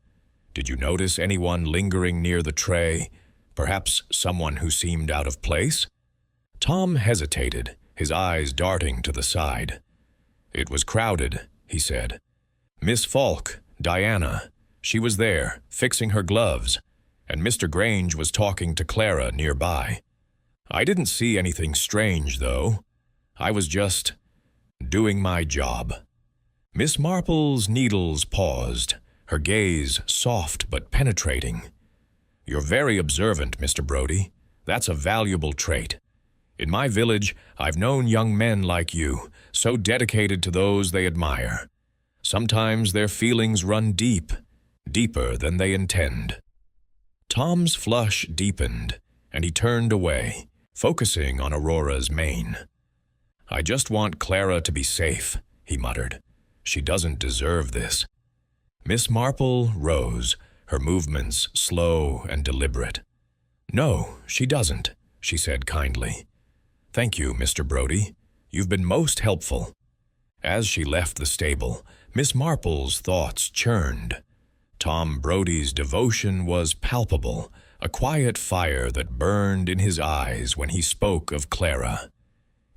Did you notice anyone lingering near the tray? Perhaps someone who seemed out of place?" Tom hesitated, his eyes darting to the side. "It was crowded," he said. "Miss Falk, Diana, she was there, fixing her gloves, and Mr. Grange was talking to Clara nearby. I didn't see anything strange, though. I was just doing my job." Miss Marple's needles paused, her gaze soft but penetrating. "You're very observant, Mr. Brody. That's a valuable trait. In my village, I've known young men like you, so dedicated to those they admire. Sometimes their feelings run deep, deeper than they intend." Tom's flush deepened, and he turned away, focusing on Aurora's mane. "I just want Clara to be safe," he muttered. "She doesn't deserve this." Miss Marple rose, her movements slow and deliberate. "No, she doesn't," she said kindly. "Thank you, Mr. Brody. You've been most helpful." As she left the stable, Miss Marple's thoughts churned. Tom Brody's devotion was palpable, a quiet fire that burned in his eyes when he spoke of Clara.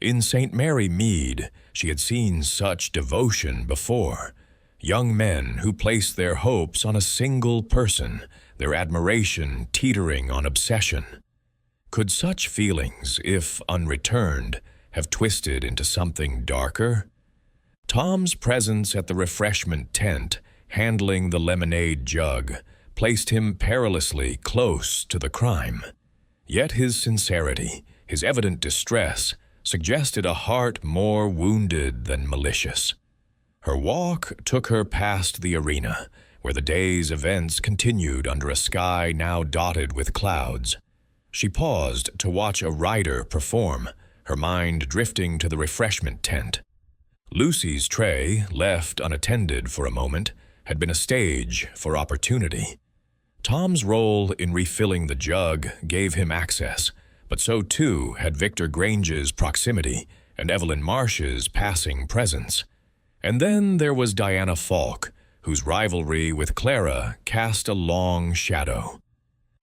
In St. Mary Mead, she had seen such devotion before. Young men who placed their hopes on a single person, their admiration teetering on obsession. Could such feelings, if unreturned, have twisted into something darker? Tom's presence at the refreshment tent, handling the lemonade jug, placed him perilously close to the crime. Yet his sincerity, his evident distress, suggested a heart more wounded than malicious. Her walk took her past the arena, where the day's events continued under a sky now dotted with clouds. She paused to watch a rider perform, her mind drifting to the refreshment tent. Lucy's tray, left unattended for a moment, had been a stage for opportunity. Tom's role in refilling the jug gave him access, but so too had Victor Grange's proximity and Evelyn Marsh's passing presence. And then there was Diana Falk, whose rivalry with Clara cast a long shadow.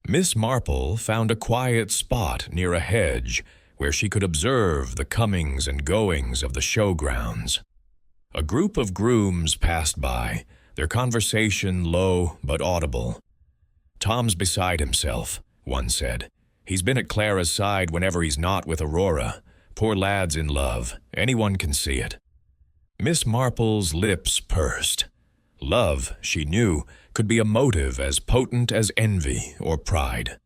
Miss Marple found a quiet spot near a hedge where she could observe the comings and goings of the showgrounds. A group of grooms passed by, their conversation low but audible. "Tom's beside himself," one said. "He's been at Clara's side whenever he's not with Aurora. Poor lad's in love. Anyone can see it." Miss Marple's lips pursed. Love, she knew, could be a motive as potent as envy or pride.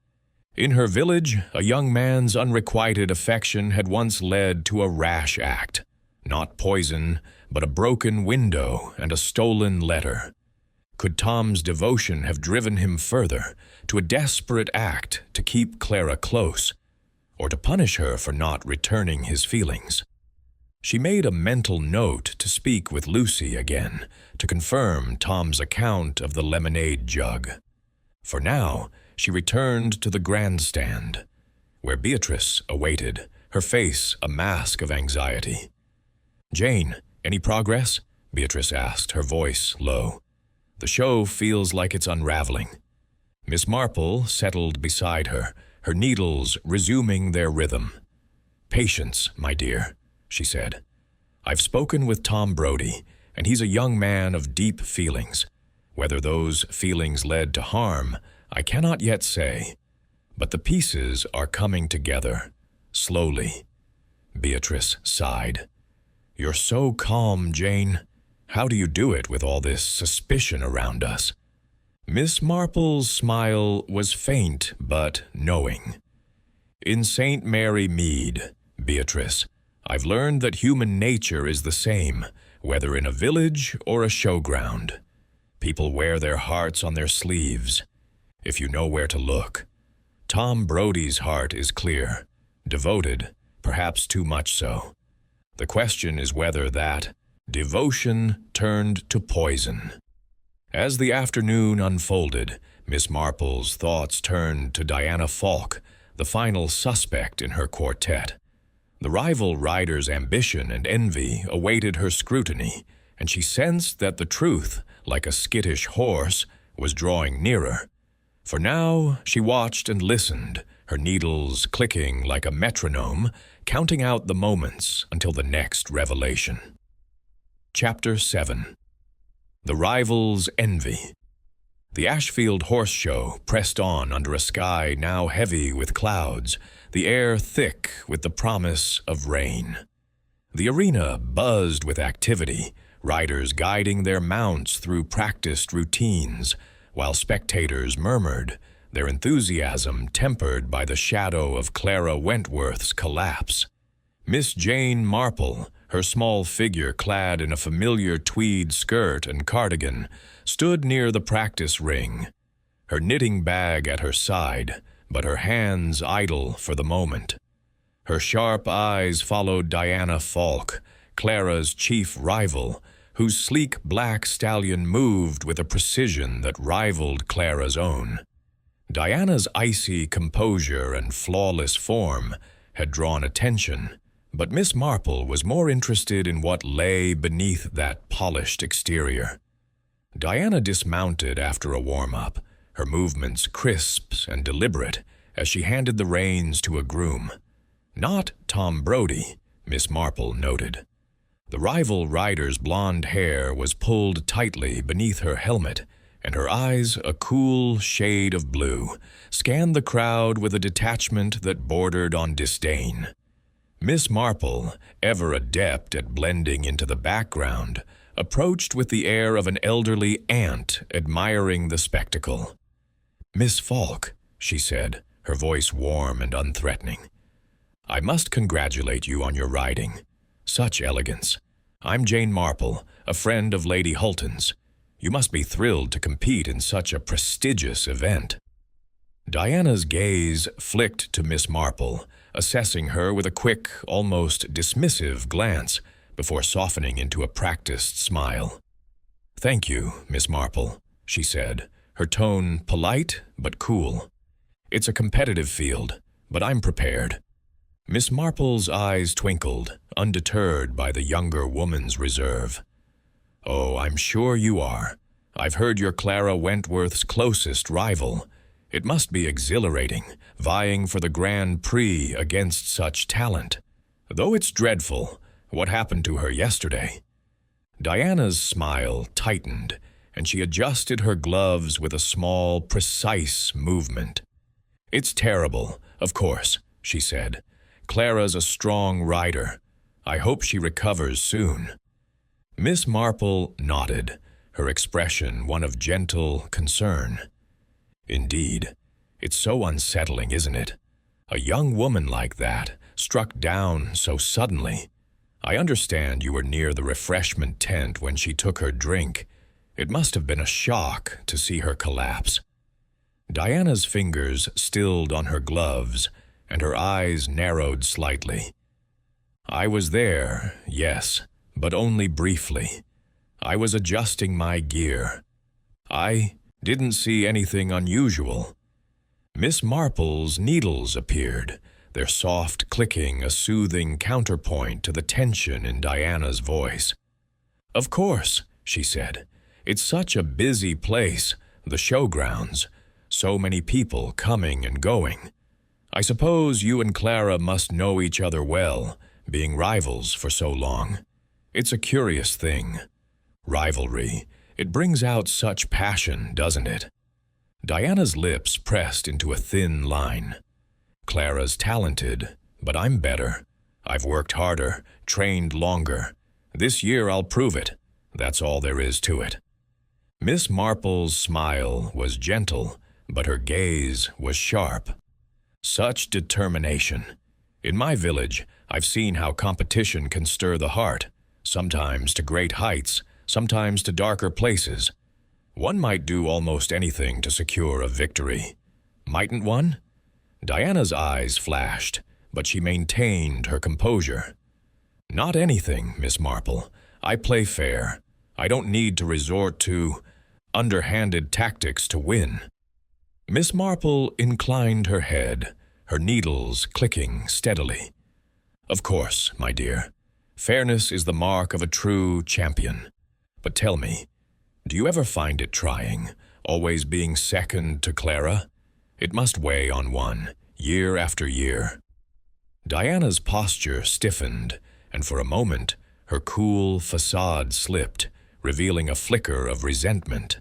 In her village, a young man's unrequited affection had once led to a rash act. Not poison, but a broken window and a stolen letter. Could Tom's devotion have driven him further, to a desperate act to keep Clara close, or to punish her for not returning his feelings? She made a mental note to speak with Lucy again, to confirm Tom's account of the lemonade jug. For now, she returned to the grandstand, where Beatrice awaited, her face a mask of anxiety. "Jane, any progress?" Beatrice asked, her voice low. "The show feels like it's unraveling." Miss Marple settled beside her, her needles resuming their rhythm. "Patience, my dear," she said. I've spoken with Tom Brody, and he's a young man of deep feelings. Whether those feelings led to harm, I cannot yet say. But the pieces are coming together, slowly. Beatrice sighed. You're so calm, Jane. How do you do it with all this suspicion around us? Miss Marple's smile was faint but knowing. In St. Mary Mead, Beatrice, I've learned that human nature is the same, whether in a village or a showground. People wear their hearts on their sleeves, if you know where to look. Tom Brody's heart is clear, devoted, perhaps too much so. The question is whether that devotion turned to poison. As the afternoon unfolded, Miss Marple's thoughts turned to Diana Falk, the final suspect in her quartet. The rival rider's ambition and envy awaited her scrutiny, and she sensed that the truth, like a skittish horse, was drawing nearer. For now she watched and listened, her needles clicking like a metronome, counting out the moments until the next revelation. Chapter 7. The Rival's Envy. The Ashfield Horse Show pressed on under a sky now heavy with clouds, the air thick with the promise of rain. The arena buzzed with activity, riders guiding their mounts through practiced routines, while spectators murmured, their enthusiasm tempered by the shadow of Clara Wentworth's collapse. Miss Jane Marple, her small figure clad in a familiar tweed skirt and cardigan, stood near the practice ring, her knitting bag at her side, but her hands idle for the moment. Her sharp eyes followed Diana Falk, Clara's chief rival, whose sleek black stallion moved with a precision that rivaled Clara's own. Diana's icy composure and flawless form had drawn attention, but Miss Marple was more interested in what lay beneath that polished exterior. Diana dismounted after a warm-up, her movements crisp and deliberate as she handed the reins to a groom. Not Tom Brody, Miss Marple noted. The rival rider's blonde hair was pulled tightly beneath her helmet, and her eyes, a cool shade of blue, scanned the crowd with a detachment that bordered on disdain. Miss Marple, ever adept at blending into the background, approached with the air of an elderly aunt admiring the spectacle. "Miss Falk," she said, her voice warm and unthreatening, "I must congratulate you on your riding. Such elegance. I'm Jane Marple, a friend of Lady Hulton's. You must be thrilled to compete in such a prestigious event." Diana's gaze flicked to Miss Marple, assessing her with a quick, almost dismissive glance, before softening into a practiced smile. "Thank you, Miss Marple," she said, her tone polite but cool. "It's a competitive field, but I'm prepared." Miss Marple's eyes twinkled, undeterred by the younger woman's reserve. "Oh, I'm sure you are. I've heard you're Clara Wentworth's closest rival. It must be exhilarating, vying for the Grand Prix against such talent. Though it's dreadful, what happened to her yesterday?" Diana's smile tightened, and she adjusted her gloves with a small, precise movement. "It's terrible, of course," she said. "Clara's a strong rider. I hope she recovers soon." Miss Marple nodded, her expression one of gentle concern. "Indeed, it's so unsettling, isn't it? A young woman like that, struck down so suddenly. I understand you were near the refreshment tent when she took her drink. It must have been a shock to see her collapse." Diana's fingers stilled on her gloves, and her eyes narrowed slightly. "I was there, yes, but only briefly. I was adjusting my gear. I didn't see anything unusual." Miss Marple's needles appeared, their soft clicking a soothing counterpoint to the tension in Diana's voice. "Of course," she said. "It's such a busy place, the showgrounds. So many people coming and going. I suppose you and Clara must know each other well, being rivals for so long. It's a curious thing. Rivalry. It brings out such passion, doesn't it? Diana's lips pressed into a thin line. Clara's talented, but I'm better. I've worked harder, trained longer. This year I'll prove it. That's all there is to it. Miss Marple's smile was gentle, but her gaze was sharp. Such determination. In my village, I've seen how competition can stir the heart, sometimes to great heights, sometimes to darker places. One might do almost anything to secure a victory. Mightn't one? Diana's eyes flashed, but she maintained her composure. Not anything, Miss Marple. I play fair. I don't need to resort to underhanded tactics to win. Miss Marple inclined her head, her needles clicking steadily. Of course, my dear. Fairness is the mark of a true champion. But tell me, do you ever find it trying, always being second to Clara? It must weigh on one, year after year. Diana's posture stiffened, and for a moment, her cool facade slipped, revealing a flicker of resentment.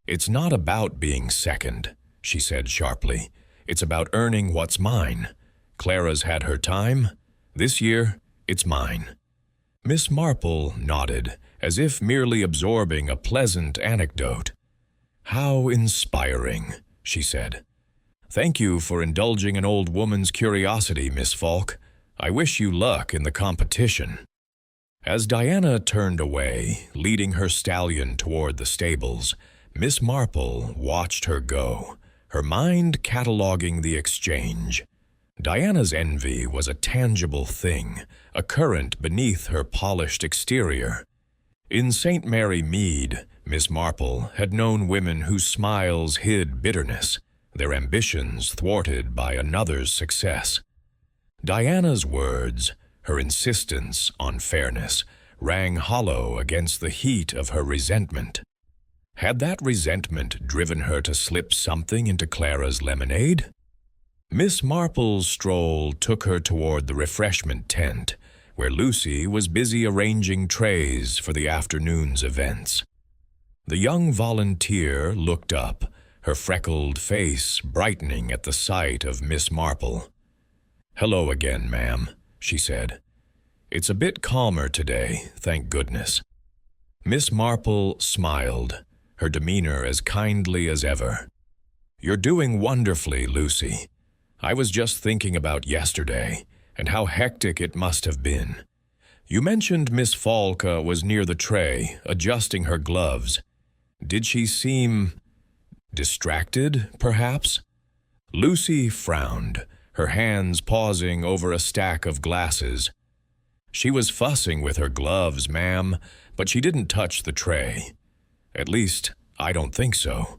It's not about being second, she said sharply. It's about earning what's mine. Clara's had her time. This year, it's mine. Miss Marple nodded, as if merely absorbing a pleasant anecdote. How inspiring, she said. Thank you for indulging an old woman's curiosity, Miss Falk. I wish you luck in the competition. As Diana turned away, leading her stallion toward the stables, Miss Marple watched her go, her mind cataloging the exchange. Diana's envy was a tangible thing, a current beneath her polished exterior. In St. Mary Mead, Miss Marple had known women whose smiles hid bitterness, their ambitions thwarted by another's success. Diana's words, her insistence on fairness, rang hollow against the heat of her resentment. Had that resentment driven her to slip something into Clara's lemonade? Miss Marple's stroll took her toward the refreshment tent, where Lucy was busy arranging trays for the afternoon's events. The young volunteer looked up, her freckled face brightening at the sight of Miss Marple. "Hello again, ma'am," she said. "It's a bit calmer today, thank goodness." Miss Marple smiled, her demeanor as kindly as ever. "You're doing wonderfully, Lucy. I was just thinking about yesterday, and how hectic it must have been. You mentioned Miss Falk was near the tray, adjusting her gloves. Did she seem distracted, perhaps?" Lucy frowned, her hands pausing over a stack of glasses. "She was fussing with her gloves, ma'am, but she didn't touch the tray. At least, I don't think so.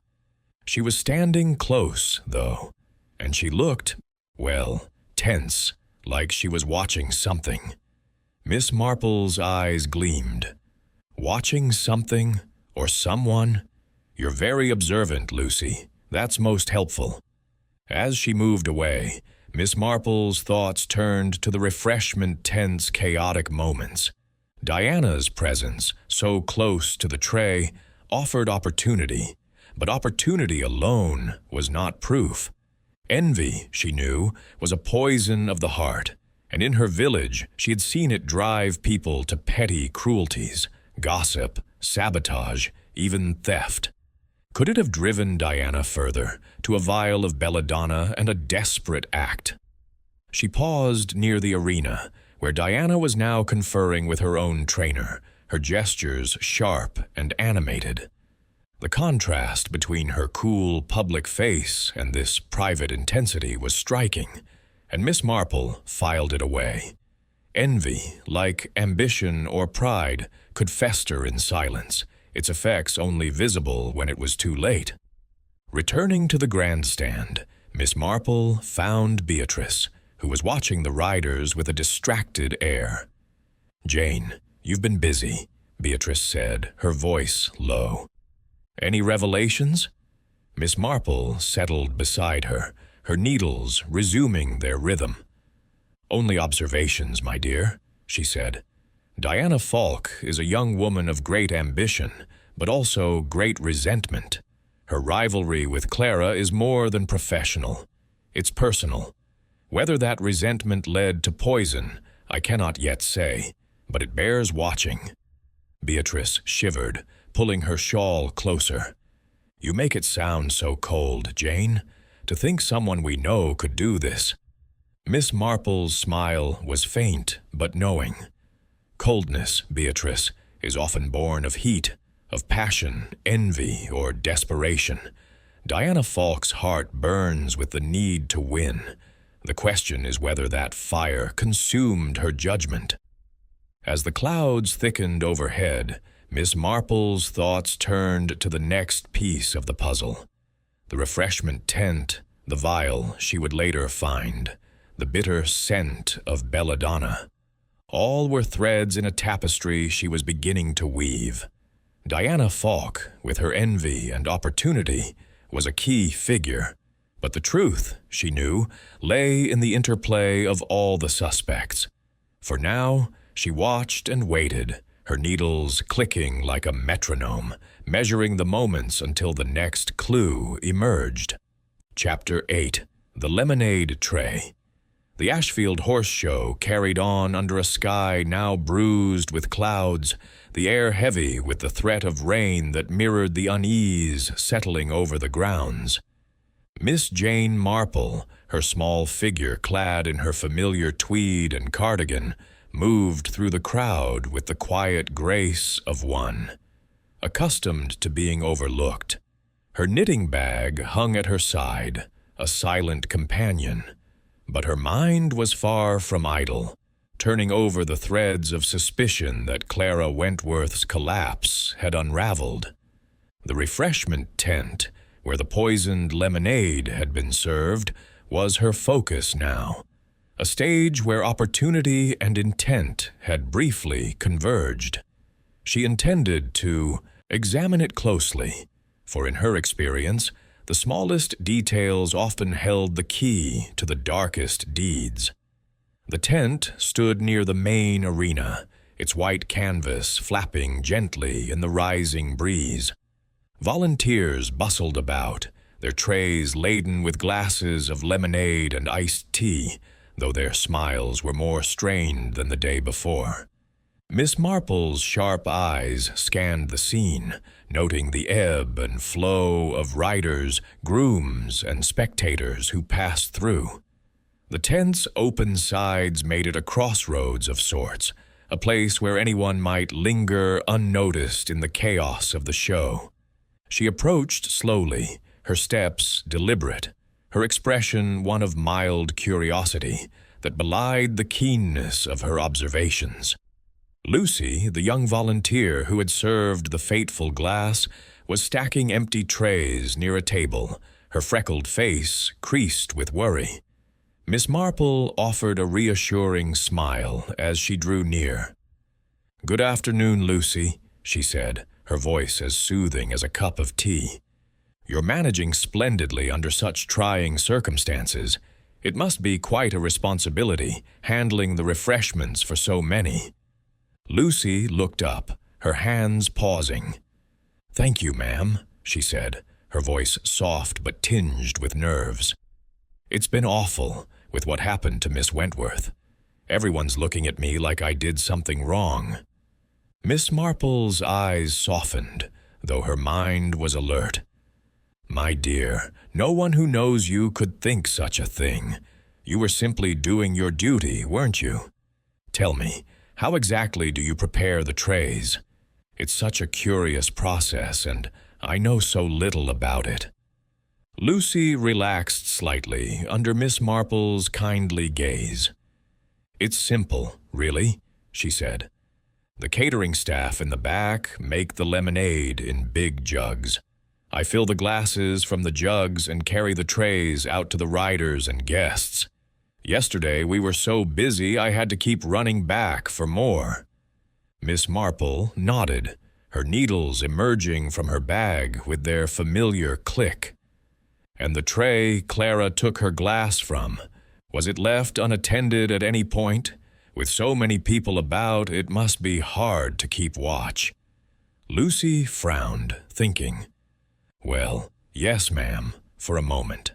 She was standing close, though, and she looked, well, tense, like she was watching something." Miss Marple's eyes gleamed. "Watching something or someone? You're very observant, Lucy. That's most helpful." As she moved away, Miss Marple's thoughts turned to the refreshment tent's chaotic moments. Diana's presence, so close to the tray, offered opportunity, but opportunity alone was not proof. Envy, she knew, was a poison of the heart, and in her village she had seen it drive people to petty cruelties, gossip, sabotage, even theft. Could it have driven Diana further, to a vial of belladonna and a desperate act? She paused near the arena, where Diana was now conferring with her own trainer, her gestures sharp and animated. The contrast between her cool public face and this private intensity was striking, and Miss Marple filed it away. Envy, like ambition or pride, could fester in silence, its effects only visible when it was too late. Returning to the grandstand, Miss Marple found Beatrice, who was watching the riders with a distracted air. "Jane, you've been busy," Beatrice said, her voice low. "Any revelations?" Miss Marple settled beside her, her needles resuming their rhythm. "Only observations, my dear," she said. Diana Falk is a young woman of great ambition, but also great resentment. Her rivalry with Clara is more than professional. It's personal. Whether that resentment led to poison, I cannot yet say, but it bears watching. Beatrice shivered, pulling her shawl closer. You make it sound so cold, Jane. To think someone we know could do this. Miss Marple's smile was faint but knowing. Coldness, Beatrice, is often born of heat, of passion, envy, or desperation. Diana Falk's heart burns with the need to win. The question is whether that fire consumed her judgment. As the clouds thickened overhead, Miss Marple's thoughts turned to the next piece of the puzzle. The refreshment tent, the vial she would later find, the bitter scent of belladonna. All were threads in a tapestry she was beginning to weave. Diana Falk, with her envy and opportunity, was a key figure. But the truth, she knew, lay in the interplay of all the suspects. For now, she watched and waited, her needles clicking like a metronome, measuring the moments until the next clue emerged. Chapter 8. The Lemonade Tray. The Ashfield Horse Show carried on under a sky now bruised with clouds, the air heavy with the threat of rain that mirrored the unease settling over the grounds. Miss Jane Marple, her small figure clad in her familiar tweed and cardigan, moved through the crowd with the quiet grace of one, accustomed to being overlooked. Her knitting bag hung at her side, a silent companion, but her mind was far from idle, turning over the threads of suspicion that Clara Wentworth's collapse had unraveled. The refreshment tent, where the poisoned lemonade had been served, was her focus now, a stage where opportunity and intent had briefly converged. She intended to examine it closely, for in her experience, the smallest details often held the key to the darkest deeds. The tent stood near the main arena, its white canvas flapping gently in the rising breeze. Volunteers bustled about, their trays laden with glasses of lemonade and iced tea, though their smiles were more strained than the day before. Miss Marple's sharp eyes scanned the scene, noting the ebb and flow of riders, grooms, and spectators who passed through. The tent's open sides made it a crossroads of sorts, a place where anyone might linger unnoticed in the chaos of the show. She approached slowly, her steps deliberate, her expression one of mild curiosity that belied the keenness of her observations. Lucy, the young volunteer who had served the fateful glass, was stacking empty trays near a table, her freckled face creased with worry. Miss Marple offered a reassuring smile as she drew near. "Good afternoon, Lucy," she said, her voice as soothing as a cup of tea. "You're managing splendidly under such trying circumstances. It must be quite a responsibility, handling the refreshments for so many." Lucy looked up, her hands pausing. "Thank you, ma'am," she said, her voice soft but tinged with nerves. "It's been awful, with what happened to Miss Wentworth. Everyone's looking at me like I did something wrong." Miss Marple's eyes softened, though her mind was alert. "My dear, no one who knows you could think such a thing. You were simply doing your duty, weren't you? Tell me, how exactly do you prepare the trays? It's such a curious process, and I know so little about it." Lucy relaxed slightly under Miss Marple's kindly gaze. "It's simple, really," she said. "The catering staff in the back make the lemonade in big jugs. I fill the glasses from the jugs and carry the trays out to the riders and guests. Yesterday we were so busy I had to keep running back for more." Miss Marple nodded, her needles emerging from her bag with their familiar click. "And the tray Clara took her glass from, was it left unattended at any point? With so many people about, it must be hard to keep watch. Lucy frowned, thinking. Well, yes, ma'am, for a moment.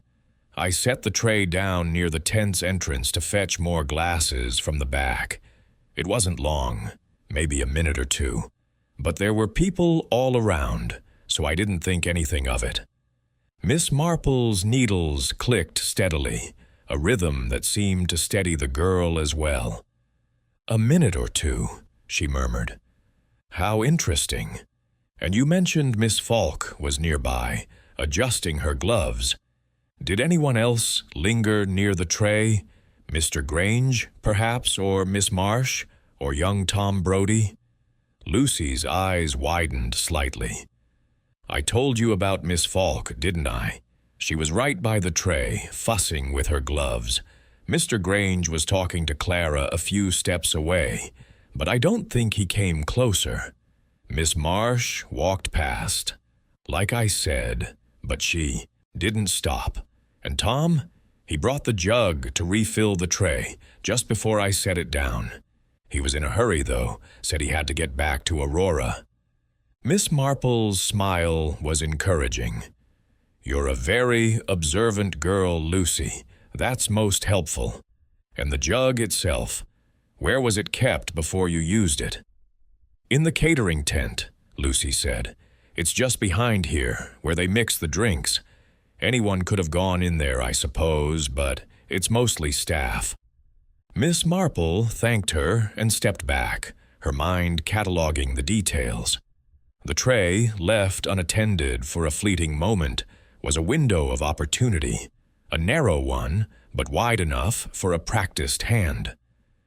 I set the tray down near the tent's entrance to fetch more glasses from the back. It wasn't long, maybe a minute or two, but there were people all around, so I didn't think anything of it. Miss Marple's needles clicked steadily, a rhythm that seemed to steady the girl as well. "A minute or two," she murmured. "How interesting. And you mentioned Miss Falk was nearby, adjusting her gloves. Did anyone else linger near the tray? Mr. Grange, perhaps, or Miss Marsh, or young Tom Brody?" Lucy's eyes widened slightly. "I told you about Miss Falk, didn't I? She was right by the tray, fussing with her gloves. Mr. Grange was talking to Clara a few steps away, but I don't think he came closer. Miss Marsh walked past, like I said, but she didn't stop. And Tom, he brought the jug to refill the tray just before I set it down. He was in a hurry, though, said he had to get back to Aurora." Miss Marple's smile was encouraging. "You're a very observant girl, Lucy. That's most helpful. And the jug itself, where was it kept before you used it?" "In the catering tent," Lucy said. "It's just behind here, where they mix the drinks. Anyone could have gone in there, I suppose, but it's mostly staff." Miss Marple thanked her and stepped back, her mind cataloging the details. The tray, left unattended for a fleeting moment, was a window of opportunity, a narrow one, but wide enough for a practiced hand.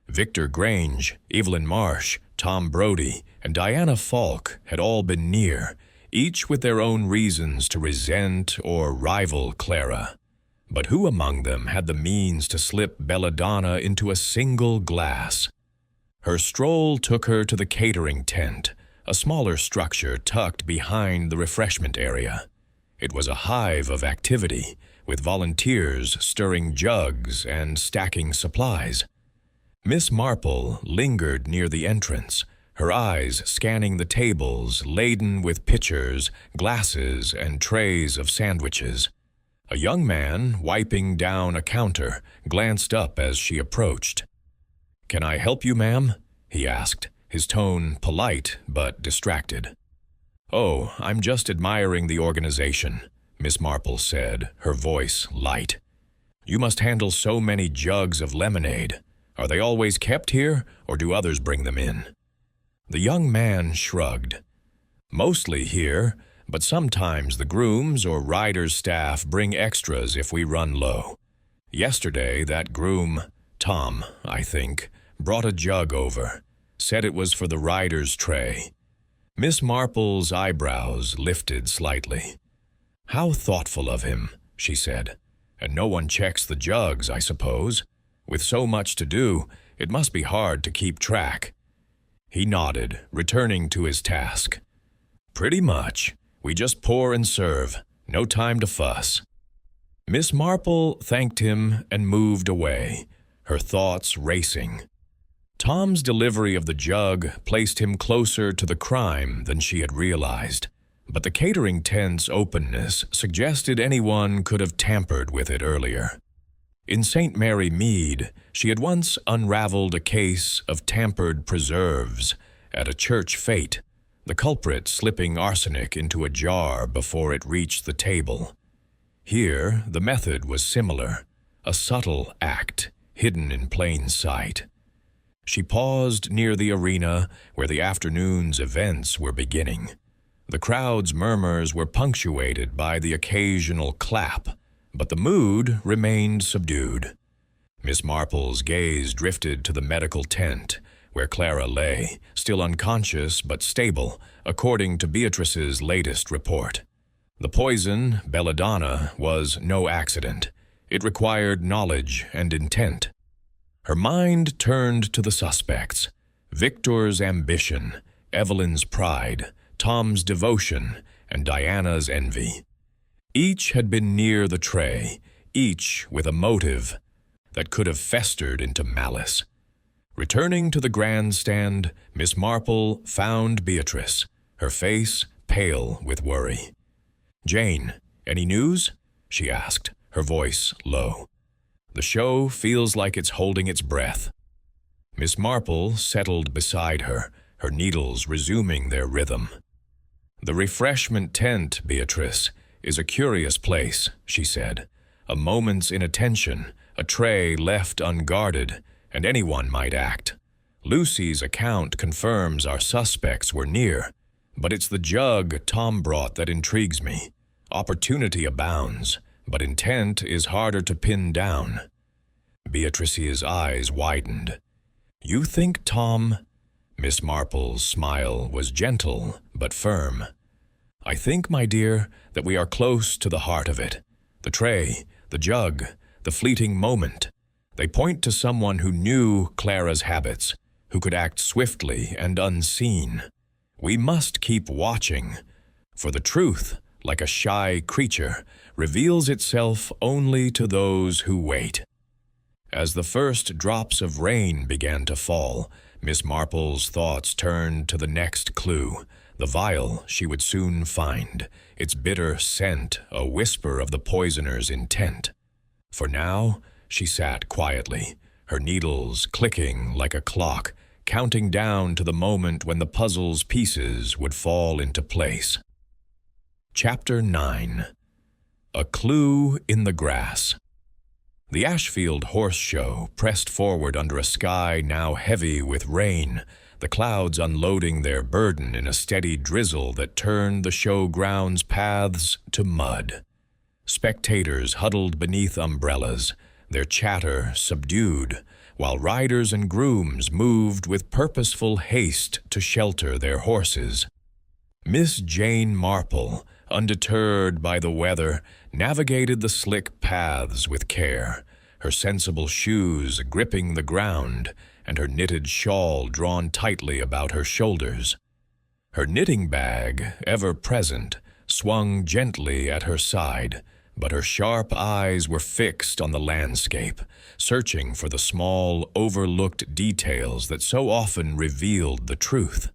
Victor Grange, Evelyn Marsh, Tom Brody, and Diana Falk had all been near, each with their own reasons to resent or rival Clara. But who among them had the means to slip belladonna into a single glass? Her stroll took her to the catering tent, a smaller structure tucked behind the refreshment area. It was a hive of activity, with volunteers stirring jugs and stacking supplies. Miss Marple lingered near the entrance, her eyes scanning the tables laden with pitchers, glasses, and trays of sandwiches. A young man, wiping down a counter, glanced up as she approached. "Can I help you, ma'am?" he asked, his tone polite but distracted. "Oh, I'm just admiring the organization," Miss Marple said, her voice light. "You must handle so many jugs of lemonade. Are they always kept here, or do others bring them in?" The young man shrugged. "Mostly here, but sometimes the grooms or riders' staff bring extras if we run low. Yesterday, that groom, Tom, I think, brought a jug over, said it was for the riders' tray." Miss Marple's eyebrows lifted slightly. "How thoughtful of him," she said. "And no one checks the jugs, I suppose. With so much to do, it must be hard to keep track." He nodded, returning to his task. "Pretty much. We just pour and serve. No time to fuss." Miss Marple thanked him and moved away, her thoughts racing. Tom's delivery of the jug placed him closer to the crime than she had realized, but the catering tent's openness suggested anyone could have tampered with it earlier. In St. Mary Mead, she had once unraveled a case of tampered preserves at a church fete, the culprit slipping arsenic into a jar before it reached the table. Here, the method was similar, a subtle act hidden in plain sight. She paused near the arena where the afternoon's events were beginning. The crowd's murmurs were punctuated by the occasional clap, but the mood remained subdued. Miss Marple's gaze drifted to the medical tent, where Clara lay, still unconscious but stable, according to Beatrice's latest report. The poison, belladonna, was no accident. It required knowledge and intent. Her mind turned to the suspects: Victor's ambition, Evelyn's pride, Tom's devotion, and Diana's envy. Each had been near the tray, each with a motive that could have festered into malice. Returning to the grandstand, Miss Marple found Beatrice, her face pale with worry. "Jane, any news?" she asked, her voice low. "The show feels like it's holding its breath." Miss Marple settled beside her, her needles resuming their rhythm. "The refreshment tent, Beatrice, is a curious place," she said. "A moment's inattention, a tray left unguarded, and anyone might act. Lucy's account confirms our suspects were near, but it's the jug Tom brought that intrigues me. Opportunity abounds, but intent is harder to pin down." Beatrice's eyes widened. "You think Tom—" Miss Marple's smile was gentle but firm. "I think, my dear, that we are close to the heart of it. The tray, the jug, the fleeting moment. They point to someone who knew Clara's habits, who could act swiftly and unseen. We must keep watching, for the truth, like a shy creature, reveals itself only to those who wait." As the first drops of rain began to fall, Miss Marple's thoughts turned to the next clue, the vial she would soon find, its bitter scent a whisper of the poisoner's intent. For now, she sat quietly, her needles clicking like a clock, counting down to the moment when the puzzle's pieces would fall into place. Chapter 9. A Clue in the Grass. The Ashfield Horse Show pressed forward under a sky now heavy with rain, the clouds unloading their burden in a steady drizzle that turned the show grounds paths to mud. Spectators huddled beneath umbrellas, their chatter subdued, while riders and grooms moved with purposeful haste to shelter their horses. Miss Jane Marple, undeterred by the weather, navigated the slick paths with care, her sensible shoes gripping the ground and her knitted shawl drawn tightly about her shoulders. Her knitting bag, ever present, swung gently at her side, but her sharp eyes were fixed on the landscape, searching for the small, overlooked details that so often revealed the truth.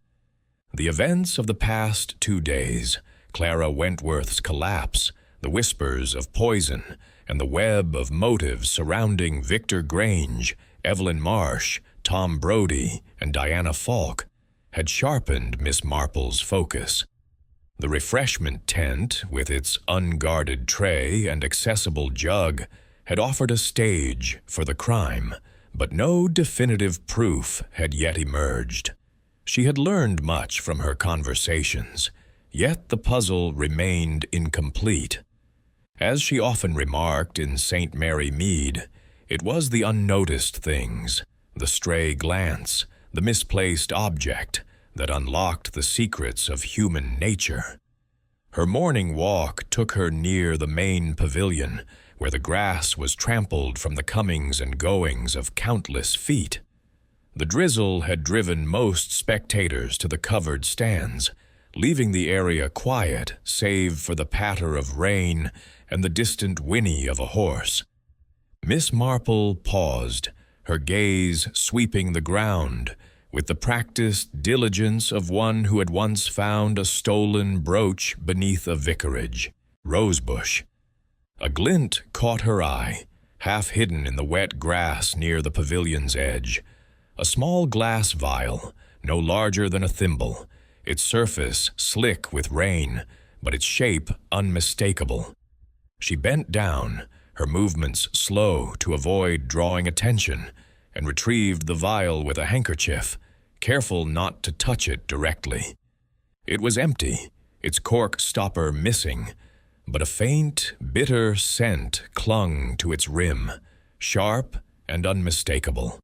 The events of the past 2 days, Clara Wentworth's collapse, the whispers of poison, and the web of motives surrounding Victor Grange, Evelyn Marsh, Tom Brodie, and Diana Falk, had sharpened Miss Marple's focus. The refreshment tent, with its unguarded tray and accessible jug, had offered a stage for the crime, but no definitive proof had yet emerged. She had learned much from her conversations, yet the puzzle remained incomplete. As she often remarked in St. Mary Mead, it was the unnoticed things, the stray glance, the misplaced object, that unlocked the secrets of human nature. Her morning walk took her near the main pavilion, where the grass was trampled from the comings and goings of countless feet. The drizzle had driven most spectators to the covered stands, leaving the area quiet save for the patter of rain and the distant whinny of a horse. Miss Marple paused, her gaze sweeping the ground, with the practiced diligence of one who had once found a stolen brooch beneath a vicarage rosebush. A glint caught her eye, half hidden in the wet grass near the pavilion's edge. A small glass vial, no larger than a thimble, its surface slick with rain, but its shape unmistakable. She bent down, her movements slow to avoid drawing attention, and retrieved the vial with a handkerchief, careful not to touch it directly. It was empty, its cork stopper missing, but a faint, bitter scent clung to its rim, sharp and unmistakable.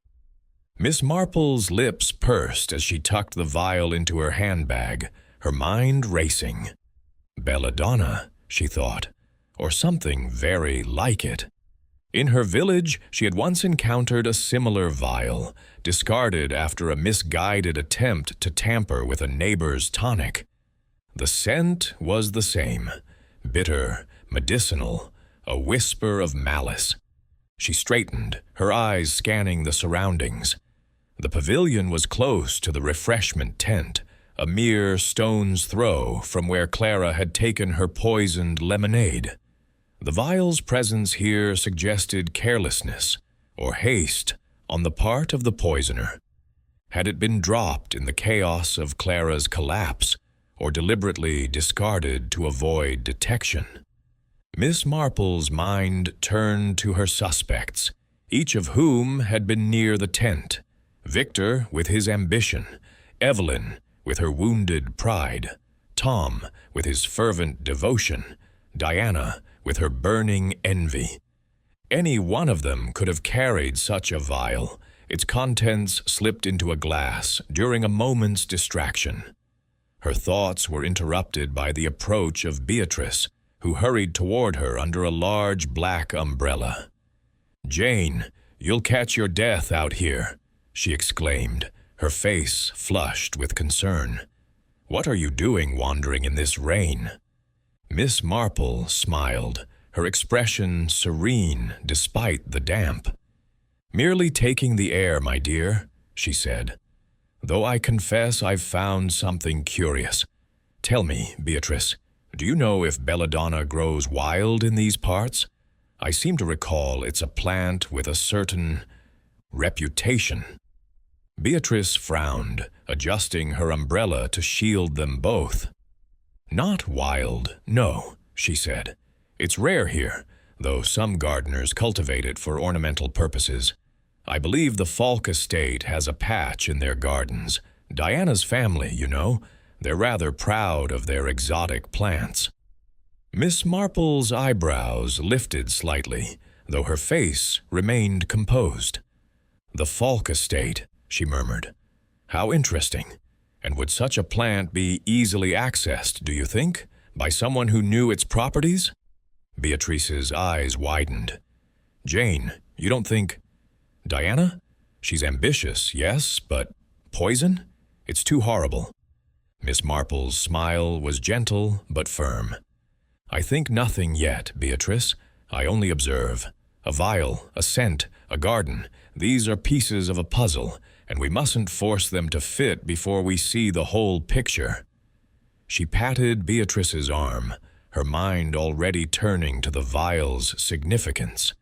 Miss Marple's lips pursed as she tucked the vial into her handbag, her mind racing. Belladonna, she thought, or something very like it. In her village, she had once encountered a similar vial, discarded after a misguided attempt to tamper with a neighbor's tonic. The scent was the same, bitter, medicinal, a whisper of malice. She straightened, her eyes scanning the surroundings. The pavilion was close to the refreshment tent, a mere stone's throw from where Clara had taken her poisoned lemonade. The vial's presence here suggested carelessness or haste on the part of the poisoner. Had it been dropped in the chaos of Clara's collapse or deliberately discarded to avoid detection? Miss Marple's mind turned to her suspects, each of whom had been near the tent. Victor with his ambition, Evelyn with her wounded pride, Tom with his fervent devotion, Diana with her burning envy. Any one of them could have carried such a vial, its contents slipped into a glass during a moment's distraction. Her thoughts were interrupted by the approach of Beatrice, who hurried toward her under a large black umbrella. "Jane, you'll catch your death out here," she exclaimed, her face flushed with concern. "What are you doing wandering in this rain?" Miss Marple smiled, her expression serene despite the damp. "Merely taking the air, my dear," she said. "Though I confess I've found something curious. Tell me, Beatrice, do you know if belladonna grows wild in these parts? I seem to recall it's a plant with a certain reputation." Beatrice frowned, adjusting her umbrella to shield them both. "Not wild, no," she said. "It's rare here, though some gardeners cultivate it for ornamental purposes. I believe the Falk estate has a patch in their gardens. Diana's family, you know. They're rather proud of their exotic plants." Miss Marple's eyebrows lifted slightly, though her face remained composed. "The Falk estate," she murmured. "How interesting. And would such a plant be easily accessed, do you think, by someone who knew its properties?" Beatrice's eyes widened. "Jane, you don't think—" "Diana? She's ambitious, yes, but poison? It's too horrible." Miss Marple's smile was gentle but firm. "I think nothing yet, Beatrice. I only observe. A vial, a scent, a garden, these are pieces of a puzzle, and we mustn't force them to fit before we see the whole picture." She patted Beatrice's arm, her mind already turning to the vial's significance.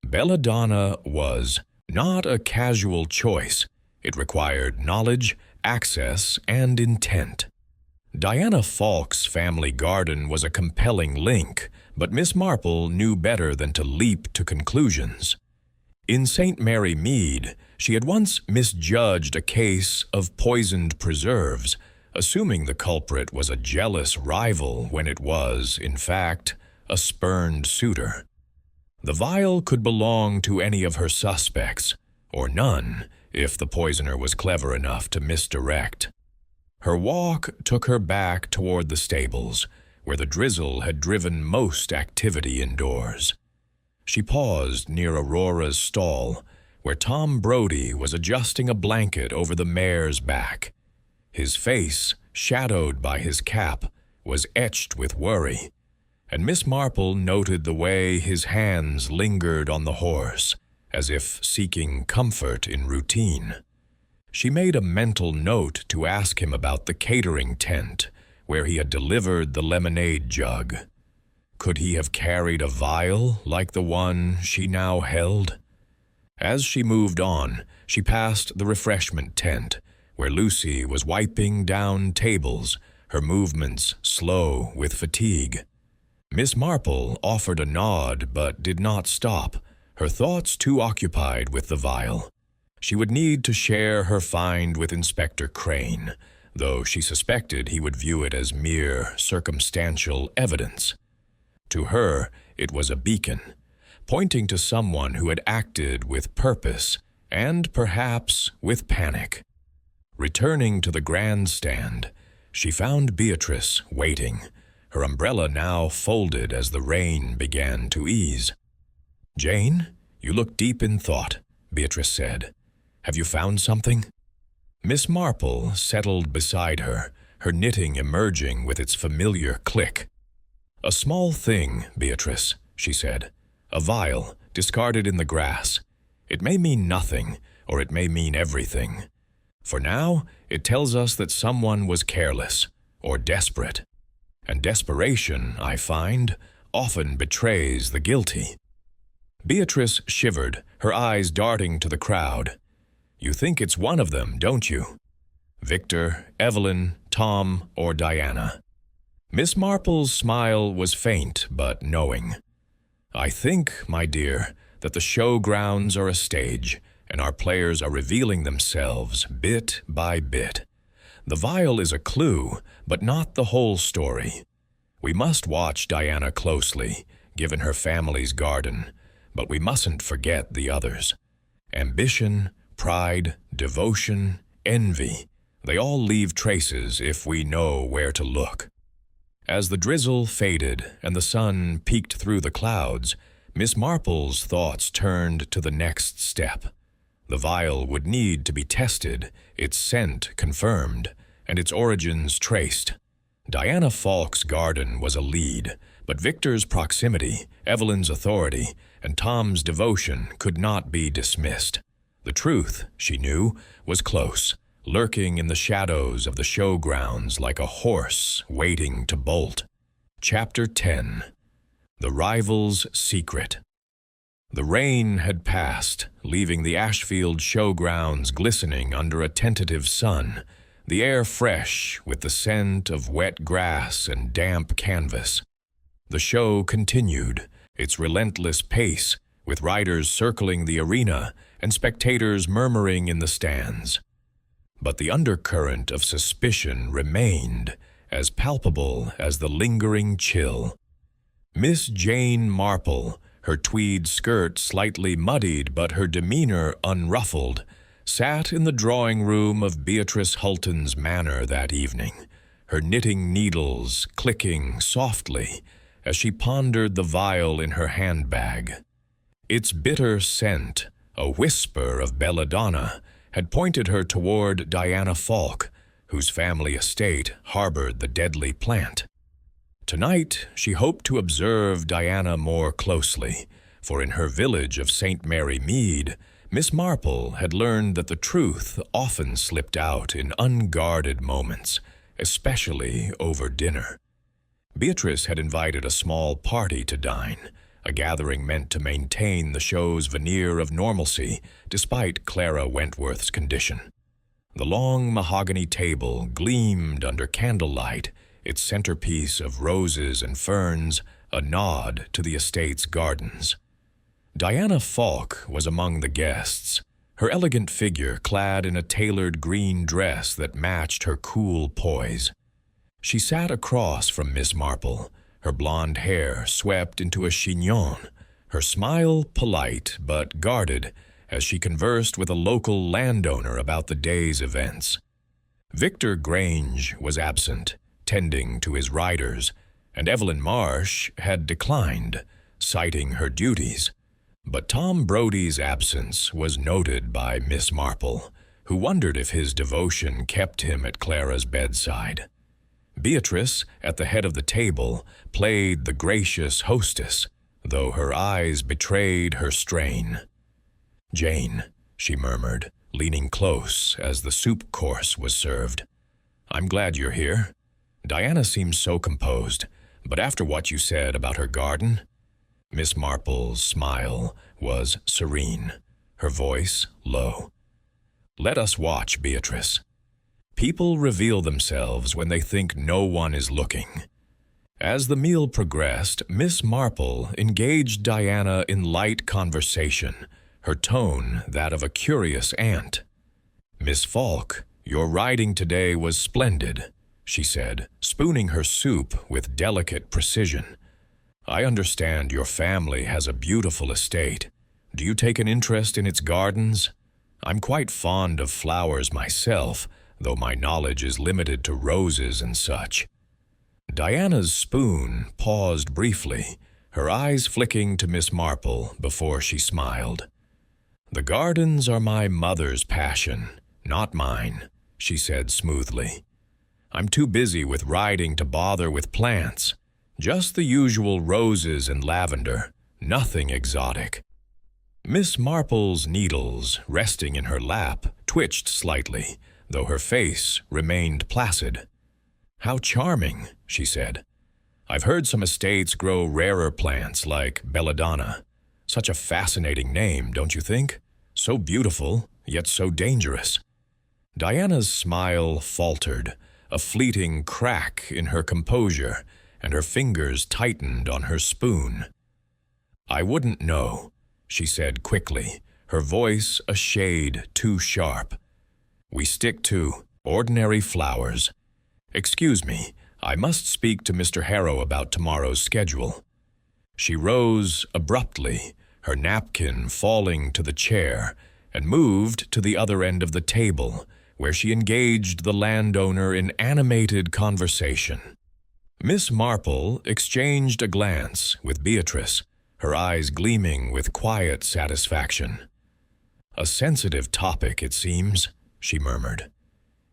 Belladonna was not a casual choice. It required knowledge, access, and intent. Diana Falk's family garden was a compelling link, but Miss Marple knew better than to leap to conclusions. In St. Mary Mead, she had once misjudged a case of poisoned preserves, assuming the culprit was a jealous rival when it was, in fact, a spurned suitor. The vial could belong to any of her suspects, or none, if the poisoner was clever enough to misdirect. Her walk took her back toward the stables, where the drizzle had driven most activity indoors. She paused near Aurora's stall, where Tom Brody was adjusting a blanket over the mare's back. His face, shadowed by his cap, was etched with worry, and Miss Marple noted the way his hands lingered on the horse, as if seeking comfort in routine. She made a mental note to ask him about the catering tent, where he had delivered the lemonade jug. Could he have carried a vial like the one she now held? As she moved on, she passed the refreshment tent, where Lucy was wiping down tables, her movements slow with fatigue. Miss Marple offered a nod but did not stop, her thoughts too occupied with the vial. She would need to share her find with Inspector Crane, though she suspected he would view it as mere circumstantial evidence. To her, it was a beacon, pointing to someone who had acted with purpose and perhaps with panic. Returning to the grandstand, she found Beatrice waiting, her umbrella now folded as the rain began to ease. "Jane, you look deep in thought," Beatrice said. "Have you found something?" Miss Marple settled beside her, her knitting emerging with its familiar click. "A small thing, Beatrice," she said. "A vial, discarded in the grass. It may mean nothing, or it may mean everything. For now, it tells us that someone was careless or desperate. And desperation, I find, often betrays the guilty. Beatrice shivered, her eyes darting to the crowd. You think it's one of them, don't you? Victor, Evelyn, Tom, or Diana? Miss Marple's smile was faint but knowing. I think, my dear, that the showgrounds are a stage, and our players are revealing themselves bit by bit. The vial is a clue, but not the whole story. We must watch Diana closely, given her family's garden, but we mustn't forget the others. Ambition, pride, devotion, envy, they all leave traces if we know where to look. As the drizzle faded and the sun peeked through the clouds, Miss Marple's thoughts turned to the next step. The vial would need to be tested, its scent confirmed, and its origins traced. Diana Falk's garden was a lead, but Victor's proximity, Evelyn's authority, and Tom's devotion could not be dismissed. The truth, she knew, was close, lurking in the shadows of the showgrounds like a horse waiting to bolt. Chapter 10. The Rival's Secret. The rain had passed, leaving the Ashfield showgrounds glistening under a tentative sun, the air fresh with the scent of wet grass and damp canvas. The show continued, its relentless pace, with riders circling the arena and spectators murmuring in the stands. But the undercurrent of suspicion remained, as palpable as the lingering chill. Miss Jane Marple, her tweed skirt slightly muddied but her demeanor unruffled, sat in the drawing-room of Beatrice Hulton's manor that evening, her knitting needles clicking softly as she pondered the vial in her handbag. Its bitter scent, a whisper of belladonna, had pointed her toward Diana Falk, whose family estate harbored the deadly plant. Tonight, she hoped to observe Diana more closely, for in her village of St. Mary Mead, Miss Marple had learned that the truth often slipped out in unguarded moments, especially over dinner. Beatrice had invited a small party to dine, a gathering meant to maintain the show's veneer of normalcy despite Clara Wentworth's condition. The long mahogany table gleamed under candlelight, its centerpiece of roses and ferns a nod to the estate's gardens. Diana Falk was among the guests, her elegant figure clad in a tailored green dress that matched her cool poise. She sat across from Miss Marple, her blonde hair swept into a chignon, her smile polite but guarded as she conversed with a local landowner about the day's events. Victor Grange was absent, tending to his riders, and Evelyn Marsh had declined, citing her duties. But Tom Brody's absence was noted by Miss Marple, who wondered if his devotion kept him at Clara's bedside. Beatrice, at the head of the table, played the gracious hostess, though her eyes betrayed her strain. "Jane," she murmured, leaning close as the soup course was served. "I'm glad you're here. Diana seems so composed, but after what you said about her garden—" Miss Marple's smile was serene, her voice low. "Let us watch, Beatrice. People reveal themselves when they think no one is looking." As the meal progressed, Miss Marple engaged Diana in light conversation, her tone that of a curious aunt. "Miss Falk, your riding today was splendid," she said, spooning her soup with delicate precision. "I understand your family has a beautiful estate. Do you take an interest in its gardens? I'm quite fond of flowers myself, though my knowledge is limited to roses and such." Diana's spoon paused briefly, her eyes flicking to Miss Marple before she smiled. "The gardens are my mother's passion, not mine," she said smoothly. "I'm too busy with riding to bother with plants. Just the usual roses and lavender, nothing exotic." Miss Marple's needles, resting in her lap, twitched slightly, though her face remained placid. "How charming," she said. "I've heard some estates grow rarer plants like belladonna. Such a fascinating name, don't you think? So beautiful, yet so dangerous." Diana's smile faltered, a fleeting crack in her composure, and her fingers tightened on her spoon. "I wouldn't know," she said quickly, her voice a shade too sharp. "We stick to ordinary flowers. Excuse me, I must speak to Mr. Harrow about tomorrow's schedule." She rose abruptly, her napkin falling to the chair, and moved to the other end of the table, where she engaged the landowner in animated conversation. Miss Marple exchanged a glance with Beatrice, her eyes gleaming with quiet satisfaction. "A sensitive topic, it seems," she murmured.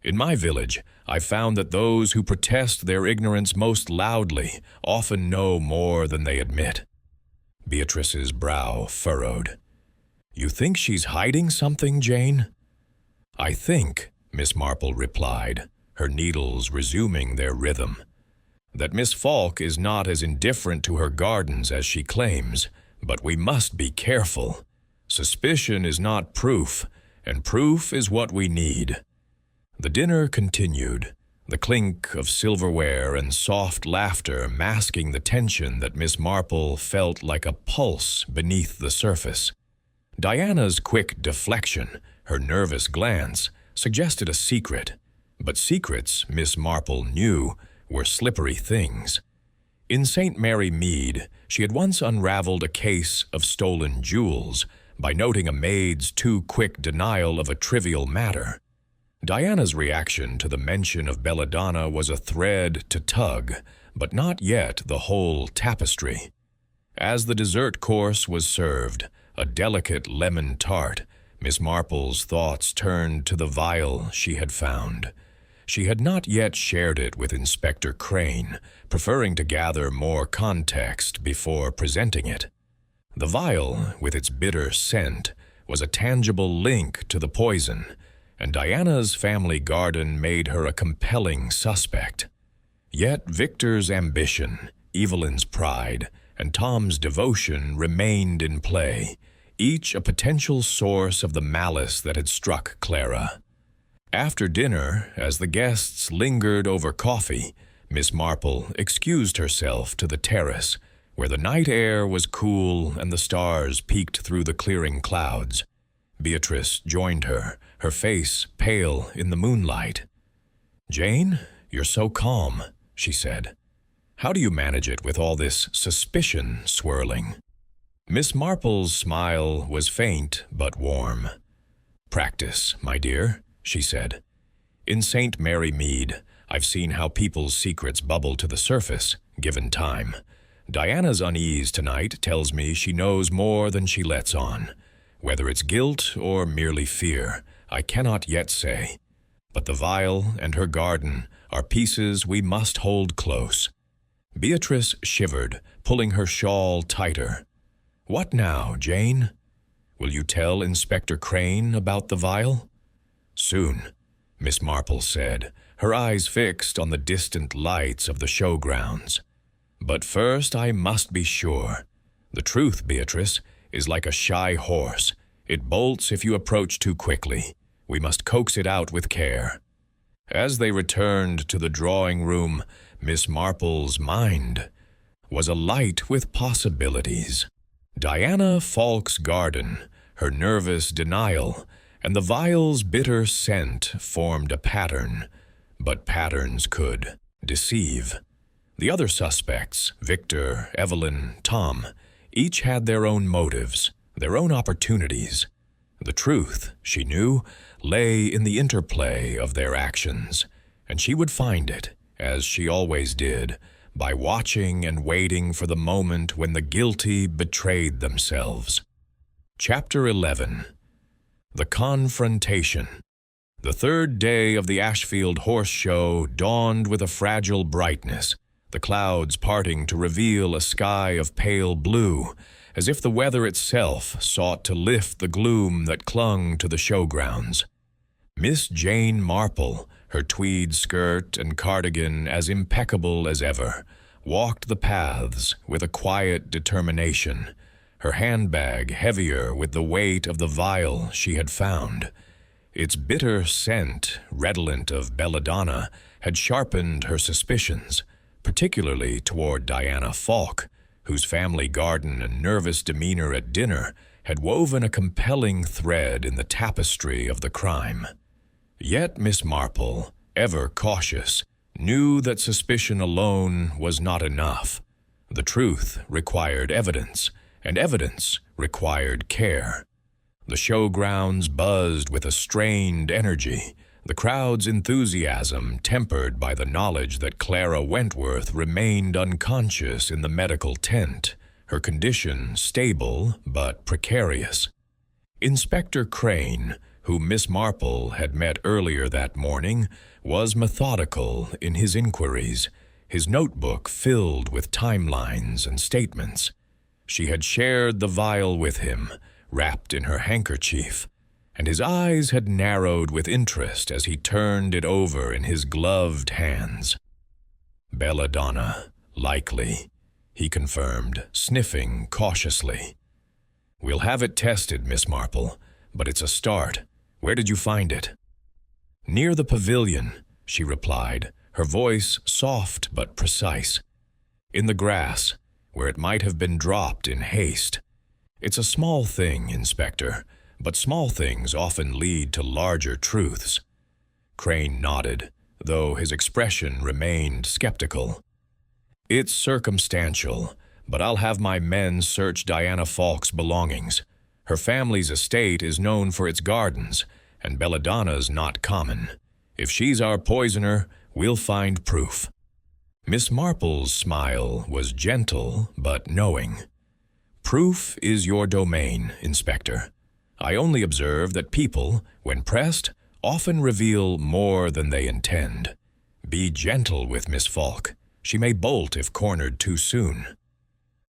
"In my village, I've found that those who protest their ignorance most loudly often know more than they admit." Beatrice's brow furrowed. "You think she's hiding something, Jane?" "I think," Miss Marple replied, her needles resuming their rhythm, "that Miss Falk is not as indifferent to her gardens as she claims, but we must be careful. Suspicion is not proof, and proof is what we need." The dinner continued, the clink of silverware and soft laughter masking the tension that Miss Marple felt like a pulse beneath the surface. Diana's quick deflection, her nervous glance, suggested a secret, but secrets, Miss Marple knew, were slippery things. In St. Mary Mead, she had once unraveled a case of stolen jewels by noting a maid's too quick denial of a trivial matter. Diana's reaction to the mention of belladonna was a thread to tug, but not yet the whole tapestry. As the dessert course was served, a delicate lemon tart, Miss Marple's thoughts turned to the vial she had found. She had not yet shared it with Inspector Crane, preferring to gather more context before presenting it. The vial, with its bitter scent, was a tangible link to the poison, and Diana's family garden made her a compelling suspect. Yet Victor's ambition, Evelyn's pride, and Tom's devotion remained in play, each a potential source of the malice that had struck Clara. After dinner, as the guests lingered over coffee, Miss Marple excused herself to the terrace, where the night air was cool and the stars peeked through the clearing clouds. Beatrice joined her, her face pale in the moonlight. "Jane, you're so calm," she said. "How do you manage it with all this suspicion swirling?" Miss Marple's smile was faint but warm. "Practice, my dear," she said. "In St. Mary Mead, I've seen how people's secrets bubble to the surface, given time. Diana's unease tonight tells me she knows more than she lets on. Whether it's guilt or merely fear, I cannot yet say. But the vial and her garden are pieces we must hold close." Beatrice shivered, pulling her shawl tighter. "What now, Jane? Will you tell Inspector Crane about the vial?" "Soon," Miss Marple said, her eyes fixed on the distant lights of the showgrounds. "But first I must be sure. The truth, Beatrice, is like a shy horse. It bolts if you approach too quickly. We must coax it out with care." As they returned to the drawing room, Miss Marple's mind was alight with possibilities. Diana Falk's garden, her nervous denial, and the vial's bitter scent formed a pattern, but patterns could deceive. The other suspects, Victor, Evelyn, Tom, each had their own motives, their own opportunities. The truth, she knew, lay in the interplay of their actions, and she would find it, as she always did, by watching and waiting for the moment when the guilty betrayed themselves. Chapter 11. The Confrontation. The third day of the Ashfield Horse Show dawned with a fragile brightness, the clouds parting to reveal a sky of pale blue, as if the weather itself sought to lift the gloom that clung to the showgrounds. Miss Jane Marple, her tweed skirt and cardigan as impeccable as ever, walked the paths with a quiet determination, her handbag heavier with the weight of the vial she had found. Its bitter scent, redolent of belladonna, had sharpened her suspicions, particularly toward Diana Falk, whose family garden and nervous demeanor at dinner had woven a compelling thread in the tapestry of the crime. Yet Miss Marple, ever cautious, knew that suspicion alone was not enough. The truth required evidence, and evidence required care. The showgrounds buzzed with a strained energy, the crowd's enthusiasm tempered by the knowledge that Clara Wentworth remained unconscious in the medical tent, her condition stable but precarious. Inspector Crane, whom Miss Marple had met earlier that morning, was methodical in his inquiries, his notebook filled with timelines and statements. She had shared the vial with him, wrapped in her handkerchief, and his eyes had narrowed with interest as he turned it over in his gloved hands. "Belladonna, likely," he confirmed, sniffing cautiously. "We'll have it tested, Miss Marple, but it's a start. Where did you find it?" "Near the pavilion," she replied, her voice soft but precise. "In the grass, where it might have been dropped in haste. It's a small thing, Inspector, but small things often lead to larger truths." Crane nodded, though his expression remained skeptical. "It's circumstantial, but I'll have my men search Diana Falk's belongings. Her family's estate is known for its gardens, and belladonna's not common. If she's our poisoner, we'll find proof." Miss Marple's smile was gentle but knowing. "Proof is your domain, Inspector. I only observe that people, when pressed, often reveal more than they intend. Be gentle with Miss Falk. She may bolt if cornered too soon."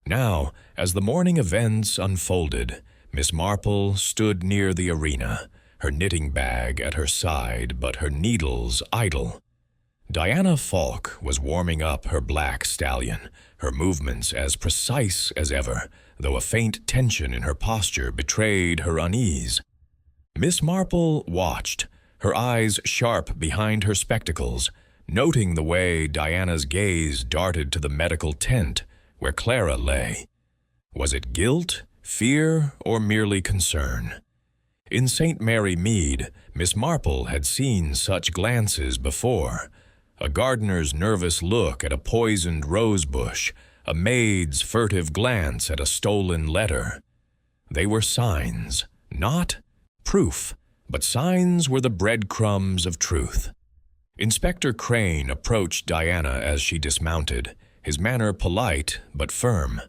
Now, as the morning events unfolded, Miss Marple stood near the arena, her knitting bag at her side but her needles idle. Diana Falk was warming up her black stallion, her movements as precise as ever, though a faint tension in her posture betrayed her unease. Miss Marple watched, her eyes sharp behind her spectacles, noting the way Diana's gaze darted to the medical tent where Clara lay. Was it guilt, fear, or merely concern? In St. Mary Mead, Miss Marple had seen such glances before. A gardener's nervous look at a poisoned rose bush, a maid's furtive glance at a stolen letter. They were signs, not proof, but signs were the breadcrumbs of truth. Inspector Crane approached Diana as she dismounted, his manner polite but firm.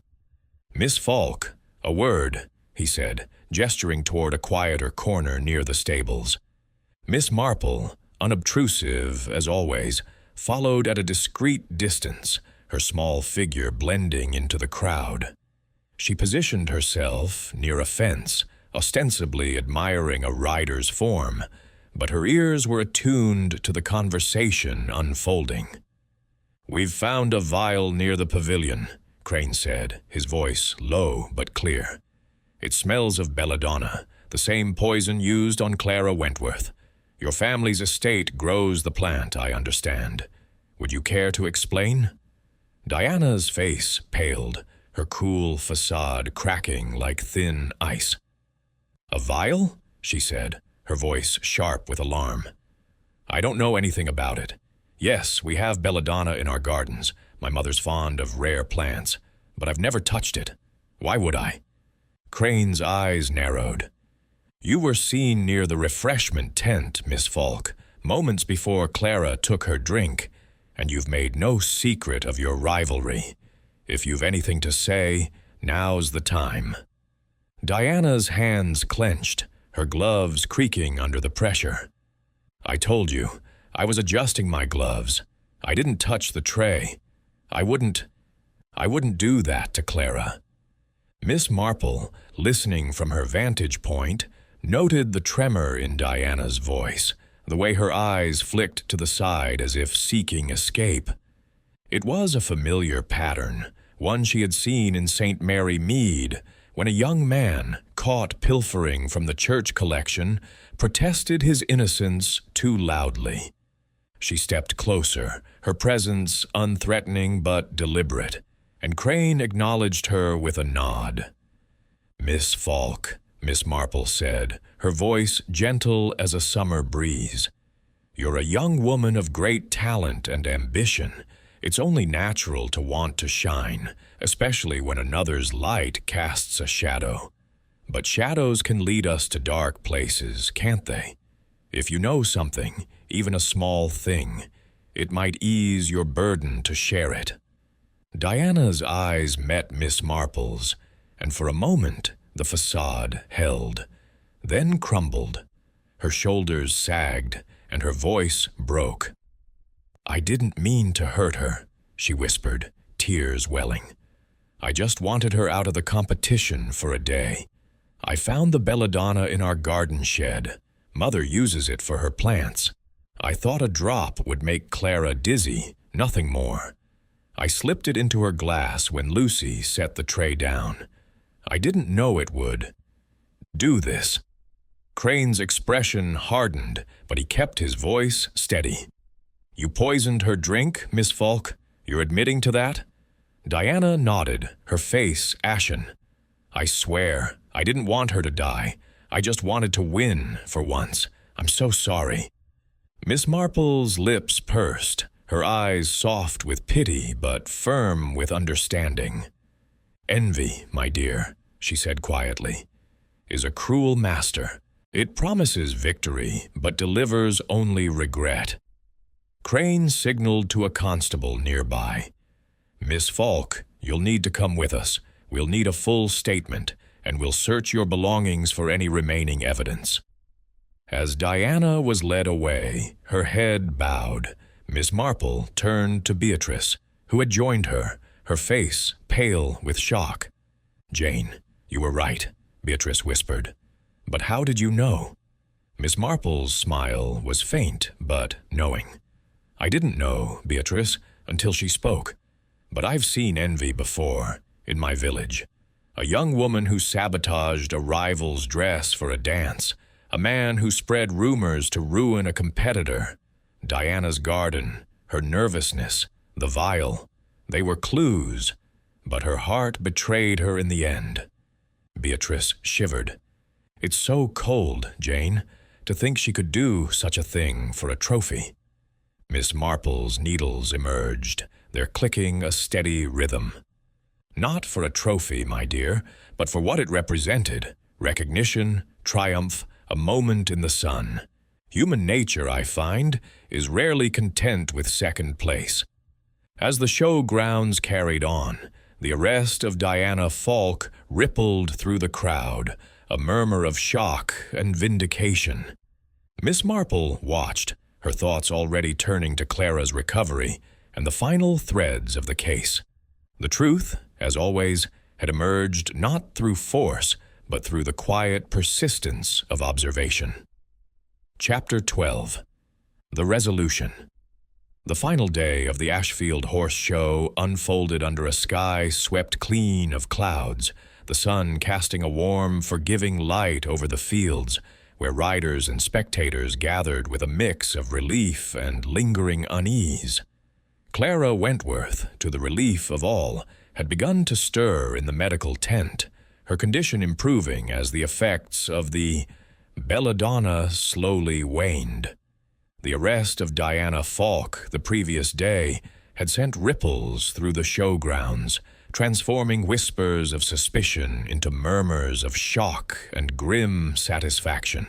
"Miss Falk, a word," he said, gesturing toward a quieter corner near the stables. Miss Marple, unobtrusive as always, followed at a discreet distance, her small figure blending into the crowd. She positioned herself near a fence, ostensibly admiring a rider's form, but her ears were attuned to the conversation unfolding. "We've found a vial near the pavilion," Crane said, his voice low but clear. "It smells of belladonna, the same poison used on Clara Wentworth. Your family's estate grows the plant, I understand. Would you care to explain?" Diana's face paled, her cool facade cracking like thin ice. "A vial?" she said, her voice sharp with alarm. "I don't know anything about it. Yes, we have belladonna in our gardens. My mother's fond of rare plants, but I've never touched it. Why would I?" Crane's eyes narrowed. "You were seen near the refreshment tent, Miss Falk, moments before Clara took her drink, and you've made no secret of your rivalry. If you've anything to say, now's the time." Diana's hands clenched, her gloves creaking under the pressure. "I told you, I was adjusting my gloves. I didn't touch the tray. I wouldn't do that to Clara." Miss Marple, listening from her vantage point, noted the tremor in Diana's voice, the way her eyes flicked to the side as if seeking escape. It was a familiar pattern, one she had seen in St. Mary Mead, when a young man, caught pilfering from the church collection, protested his innocence too loudly. She stepped closer, her presence unthreatening but deliberate, and Crane acknowledged her with a nod. "Miss Falk," Miss Marple said, her voice gentle as a summer breeze. "You're a young woman of great talent and ambition. It's only natural to want to shine, especially when another's light casts a shadow. But shadows can lead us to dark places, can't they? If you know something, even a small thing, it might ease your burden to share it." Diana's eyes met Miss Marple's, and for a moment the facade held, then crumbled. Her shoulders sagged, and her voice broke. "I didn't mean to hurt her," she whispered, tears welling. "I just wanted her out of the competition for a day. I found the belladonna in our garden shed. Mother uses it for her plants. I thought a drop would make Clara dizzy, nothing more. I slipped it into her glass when Lucy set the tray down. I didn't know it would do this." Crane's expression hardened, but he kept his voice steady. "You poisoned her drink, Miss Falk? You're admitting to that?" Diana nodded, her face ashen. "I swear, I didn't want her to die. I just wanted to win for once. I'm so sorry." Miss Marple's lips pursed, her eyes soft with pity but firm with understanding. "Envy, my dear," she said quietly, "is a cruel master. It promises victory, but delivers only regret." Crane signaled to a constable nearby. "Miss Falk, you'll need to come with us. We'll need a full statement, and we'll search your belongings for any remaining evidence." As Diana was led away, her head bowed, Miss Marple turned to Beatrice, who had joined her, her face pale with shock. "Jane, you were right," Beatrice whispered. "But how did you know?" Miss Marple's smile was faint but knowing. "I didn't know, Beatrice, until she spoke. But I've seen envy before, in my village. A young woman who sabotaged a rival's dress for a dance, a man who spread rumors to ruin a competitor. Diana's garden, her nervousness, the vial, they were clues, but her heart betrayed her in the end." Beatrice shivered. "It's so cold, Jane, to think she could do such a thing for a trophy." Miss Marple's needles emerged, their clicking a steady rhythm. "Not for a trophy, my dear, but for what it represented: recognition, triumph, a moment in the sun. Human nature, I find, is rarely content with second place." As the show grounds carried on, the arrest of Diana Falk rippled through the crowd, a murmur of shock and vindication. Miss Marple watched, her thoughts already turning to Clara's recovery and the final threads of the case. The truth, as always, had emerged not through force, but through the quiet persistence of observation. Chapter 12. The Resolution. The final day of the Ashfield Horse Show unfolded under a sky swept clean of clouds, the sun casting a warm, forgiving light over the fields, where riders and spectators gathered with a mix of relief and lingering unease. Clara Wentworth, to the relief of all, had begun to stir in the medical tent, her condition improving as the effects of the belladonna slowly waned. The arrest of Diana Falk the previous day had sent ripples through the showgrounds, transforming whispers of suspicion into murmurs of shock and grim satisfaction.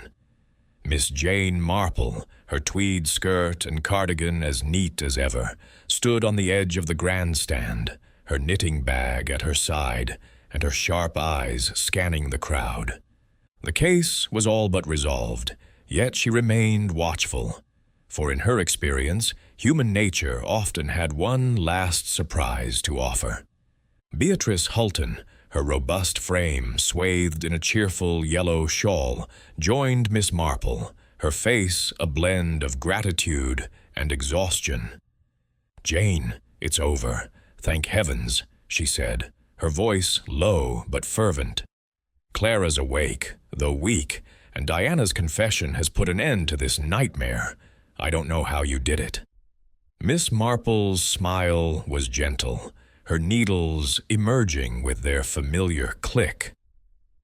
Miss Jane Marple, her tweed skirt and cardigan as neat as ever, stood on the edge of the grandstand, her knitting bag at her side and her sharp eyes scanning the crowd. The case was all but resolved, yet she remained watchful, for in her experience, human nature often had one last surprise to offer. Beatrice Hulton, her robust frame swathed in a cheerful yellow shawl, joined Miss Marple, her face a blend of gratitude and exhaustion. "Jane, it's over. Thank heavens," she said, her voice low but fervent. "Clara's awake, though weak, and Diana's confession has put an end to this nightmare. I don't know how you did it." Miss Marple's smile was gentle, her needles emerging with their familiar click.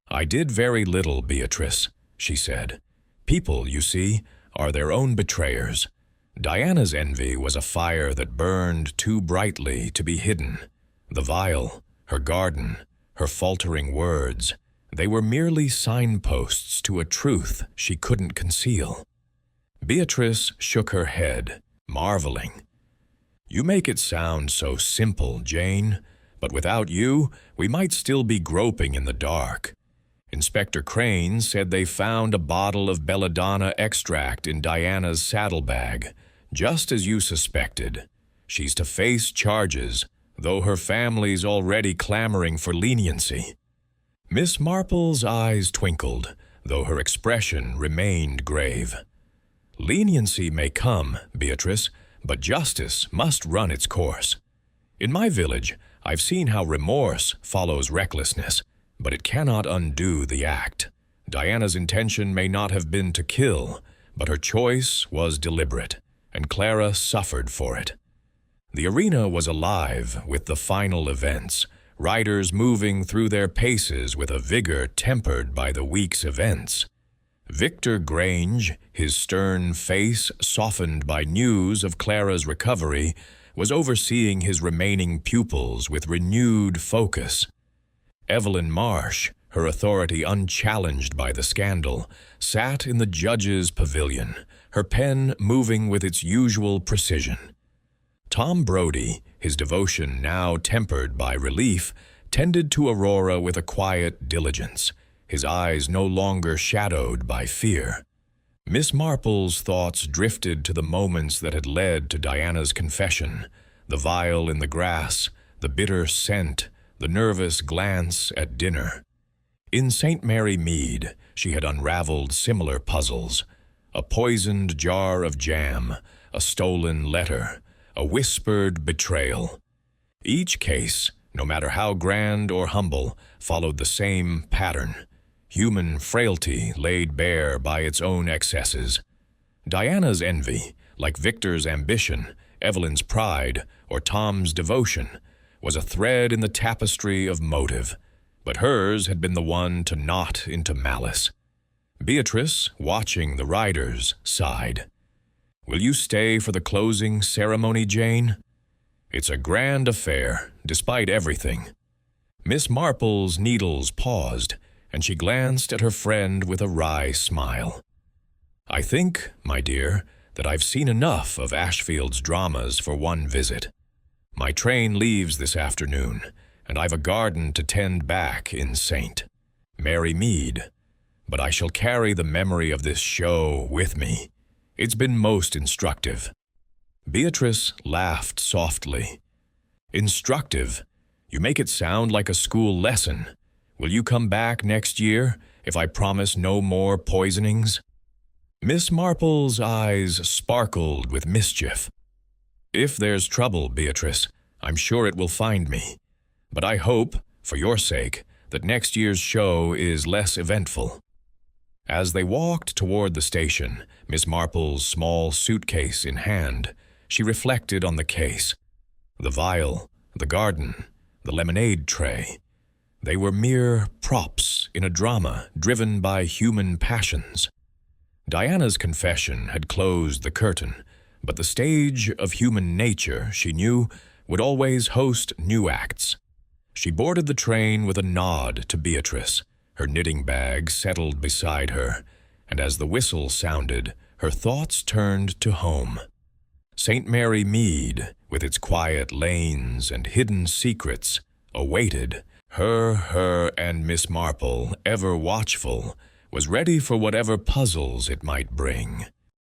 "I did very little, Beatrice," she said. "People, you see, are their own betrayers. Diana's envy was a fire that burned too brightly to be hidden. The vial, her garden, her faltering words, they were merely signposts to a truth she couldn't conceal." Beatrice shook her head, marveling. "You make it sound so simple, Jane, but without you, we might still be groping in the dark. Inspector Crane said they found a bottle of belladonna extract in Diana's saddlebag, just as you suspected. She's to face charges, though her family's already clamoring for leniency." Miss Marple's eyes twinkled, though her expression remained grave. "Leniency may come, Beatrice, but justice must run its course. In my village, I've seen how remorse follows recklessness, but it cannot undo the act. Diana's intention may not have been to kill, but her choice was deliberate, and Clara suffered for it. The arena was alive with the final events, riders moving through their paces with a vigor tempered by the week's events. Victor Grange, his stern face softened by news of Clara's recovery, was overseeing his remaining pupils with renewed focus. Evelyn Marsh, her authority unchallenged by the scandal, sat in the judge's pavilion, her pen moving with its usual precision. Tom Brody, his devotion now tempered by relief, tended to Aurora with a quiet diligence, his eyes no longer shadowed by fear. Miss Marple's thoughts drifted to the moments that had led to Diana's confession, the vial in the grass, the bitter scent, the nervous glance at dinner. In St. Mary Mead, she had unraveled similar puzzles: a poisoned jar of jam, a stolen letter, a whispered betrayal. Each case, no matter how grand or humble, followed the same pattern: human frailty laid bare by its own excesses. Diana's envy, like Victor's ambition, Evelyn's pride, or Tom's devotion, was a thread in the tapestry of motive, but hers had been the one to knot into malice. Beatrice, watching the riders, sighed. "Will you stay for the closing ceremony, Jane? It's a grand affair, despite everything." Miss Marple's needles paused, and she glanced at her friend with a wry smile. "I think, my dear, that I've seen enough of Ashfield's dramas for one visit. My train leaves this afternoon, and I've a garden to tend back in St. Mary Mead. But I shall carry the memory of this show with me. It's been most instructive." Beatrice laughed softly. "Instructive? You make it sound like a school lesson. Will you come back next year if I promise no more poisonings?" Miss Marple's eyes sparkled with mischief. "If there's trouble, Beatrice, I'm sure it will find me. But I hope, for your sake, that next year's show is less eventful." As they walked toward the station, Miss Marple's small suitcase in hand, she reflected on the case. The vial, the garden, the lemonade tray. They were mere props in a drama driven by human passions. Diana's confession had closed the curtain, but the stage of human nature, she knew, would always host new acts. She boarded the train with a nod to Beatrice, her knitting bag settled beside her, and as the whistle sounded, her thoughts turned to home. St. Mary Mead, with its quiet lanes and hidden secrets, awaited. Her and Miss Marple, ever watchful, was ready for whatever puzzles it might bring.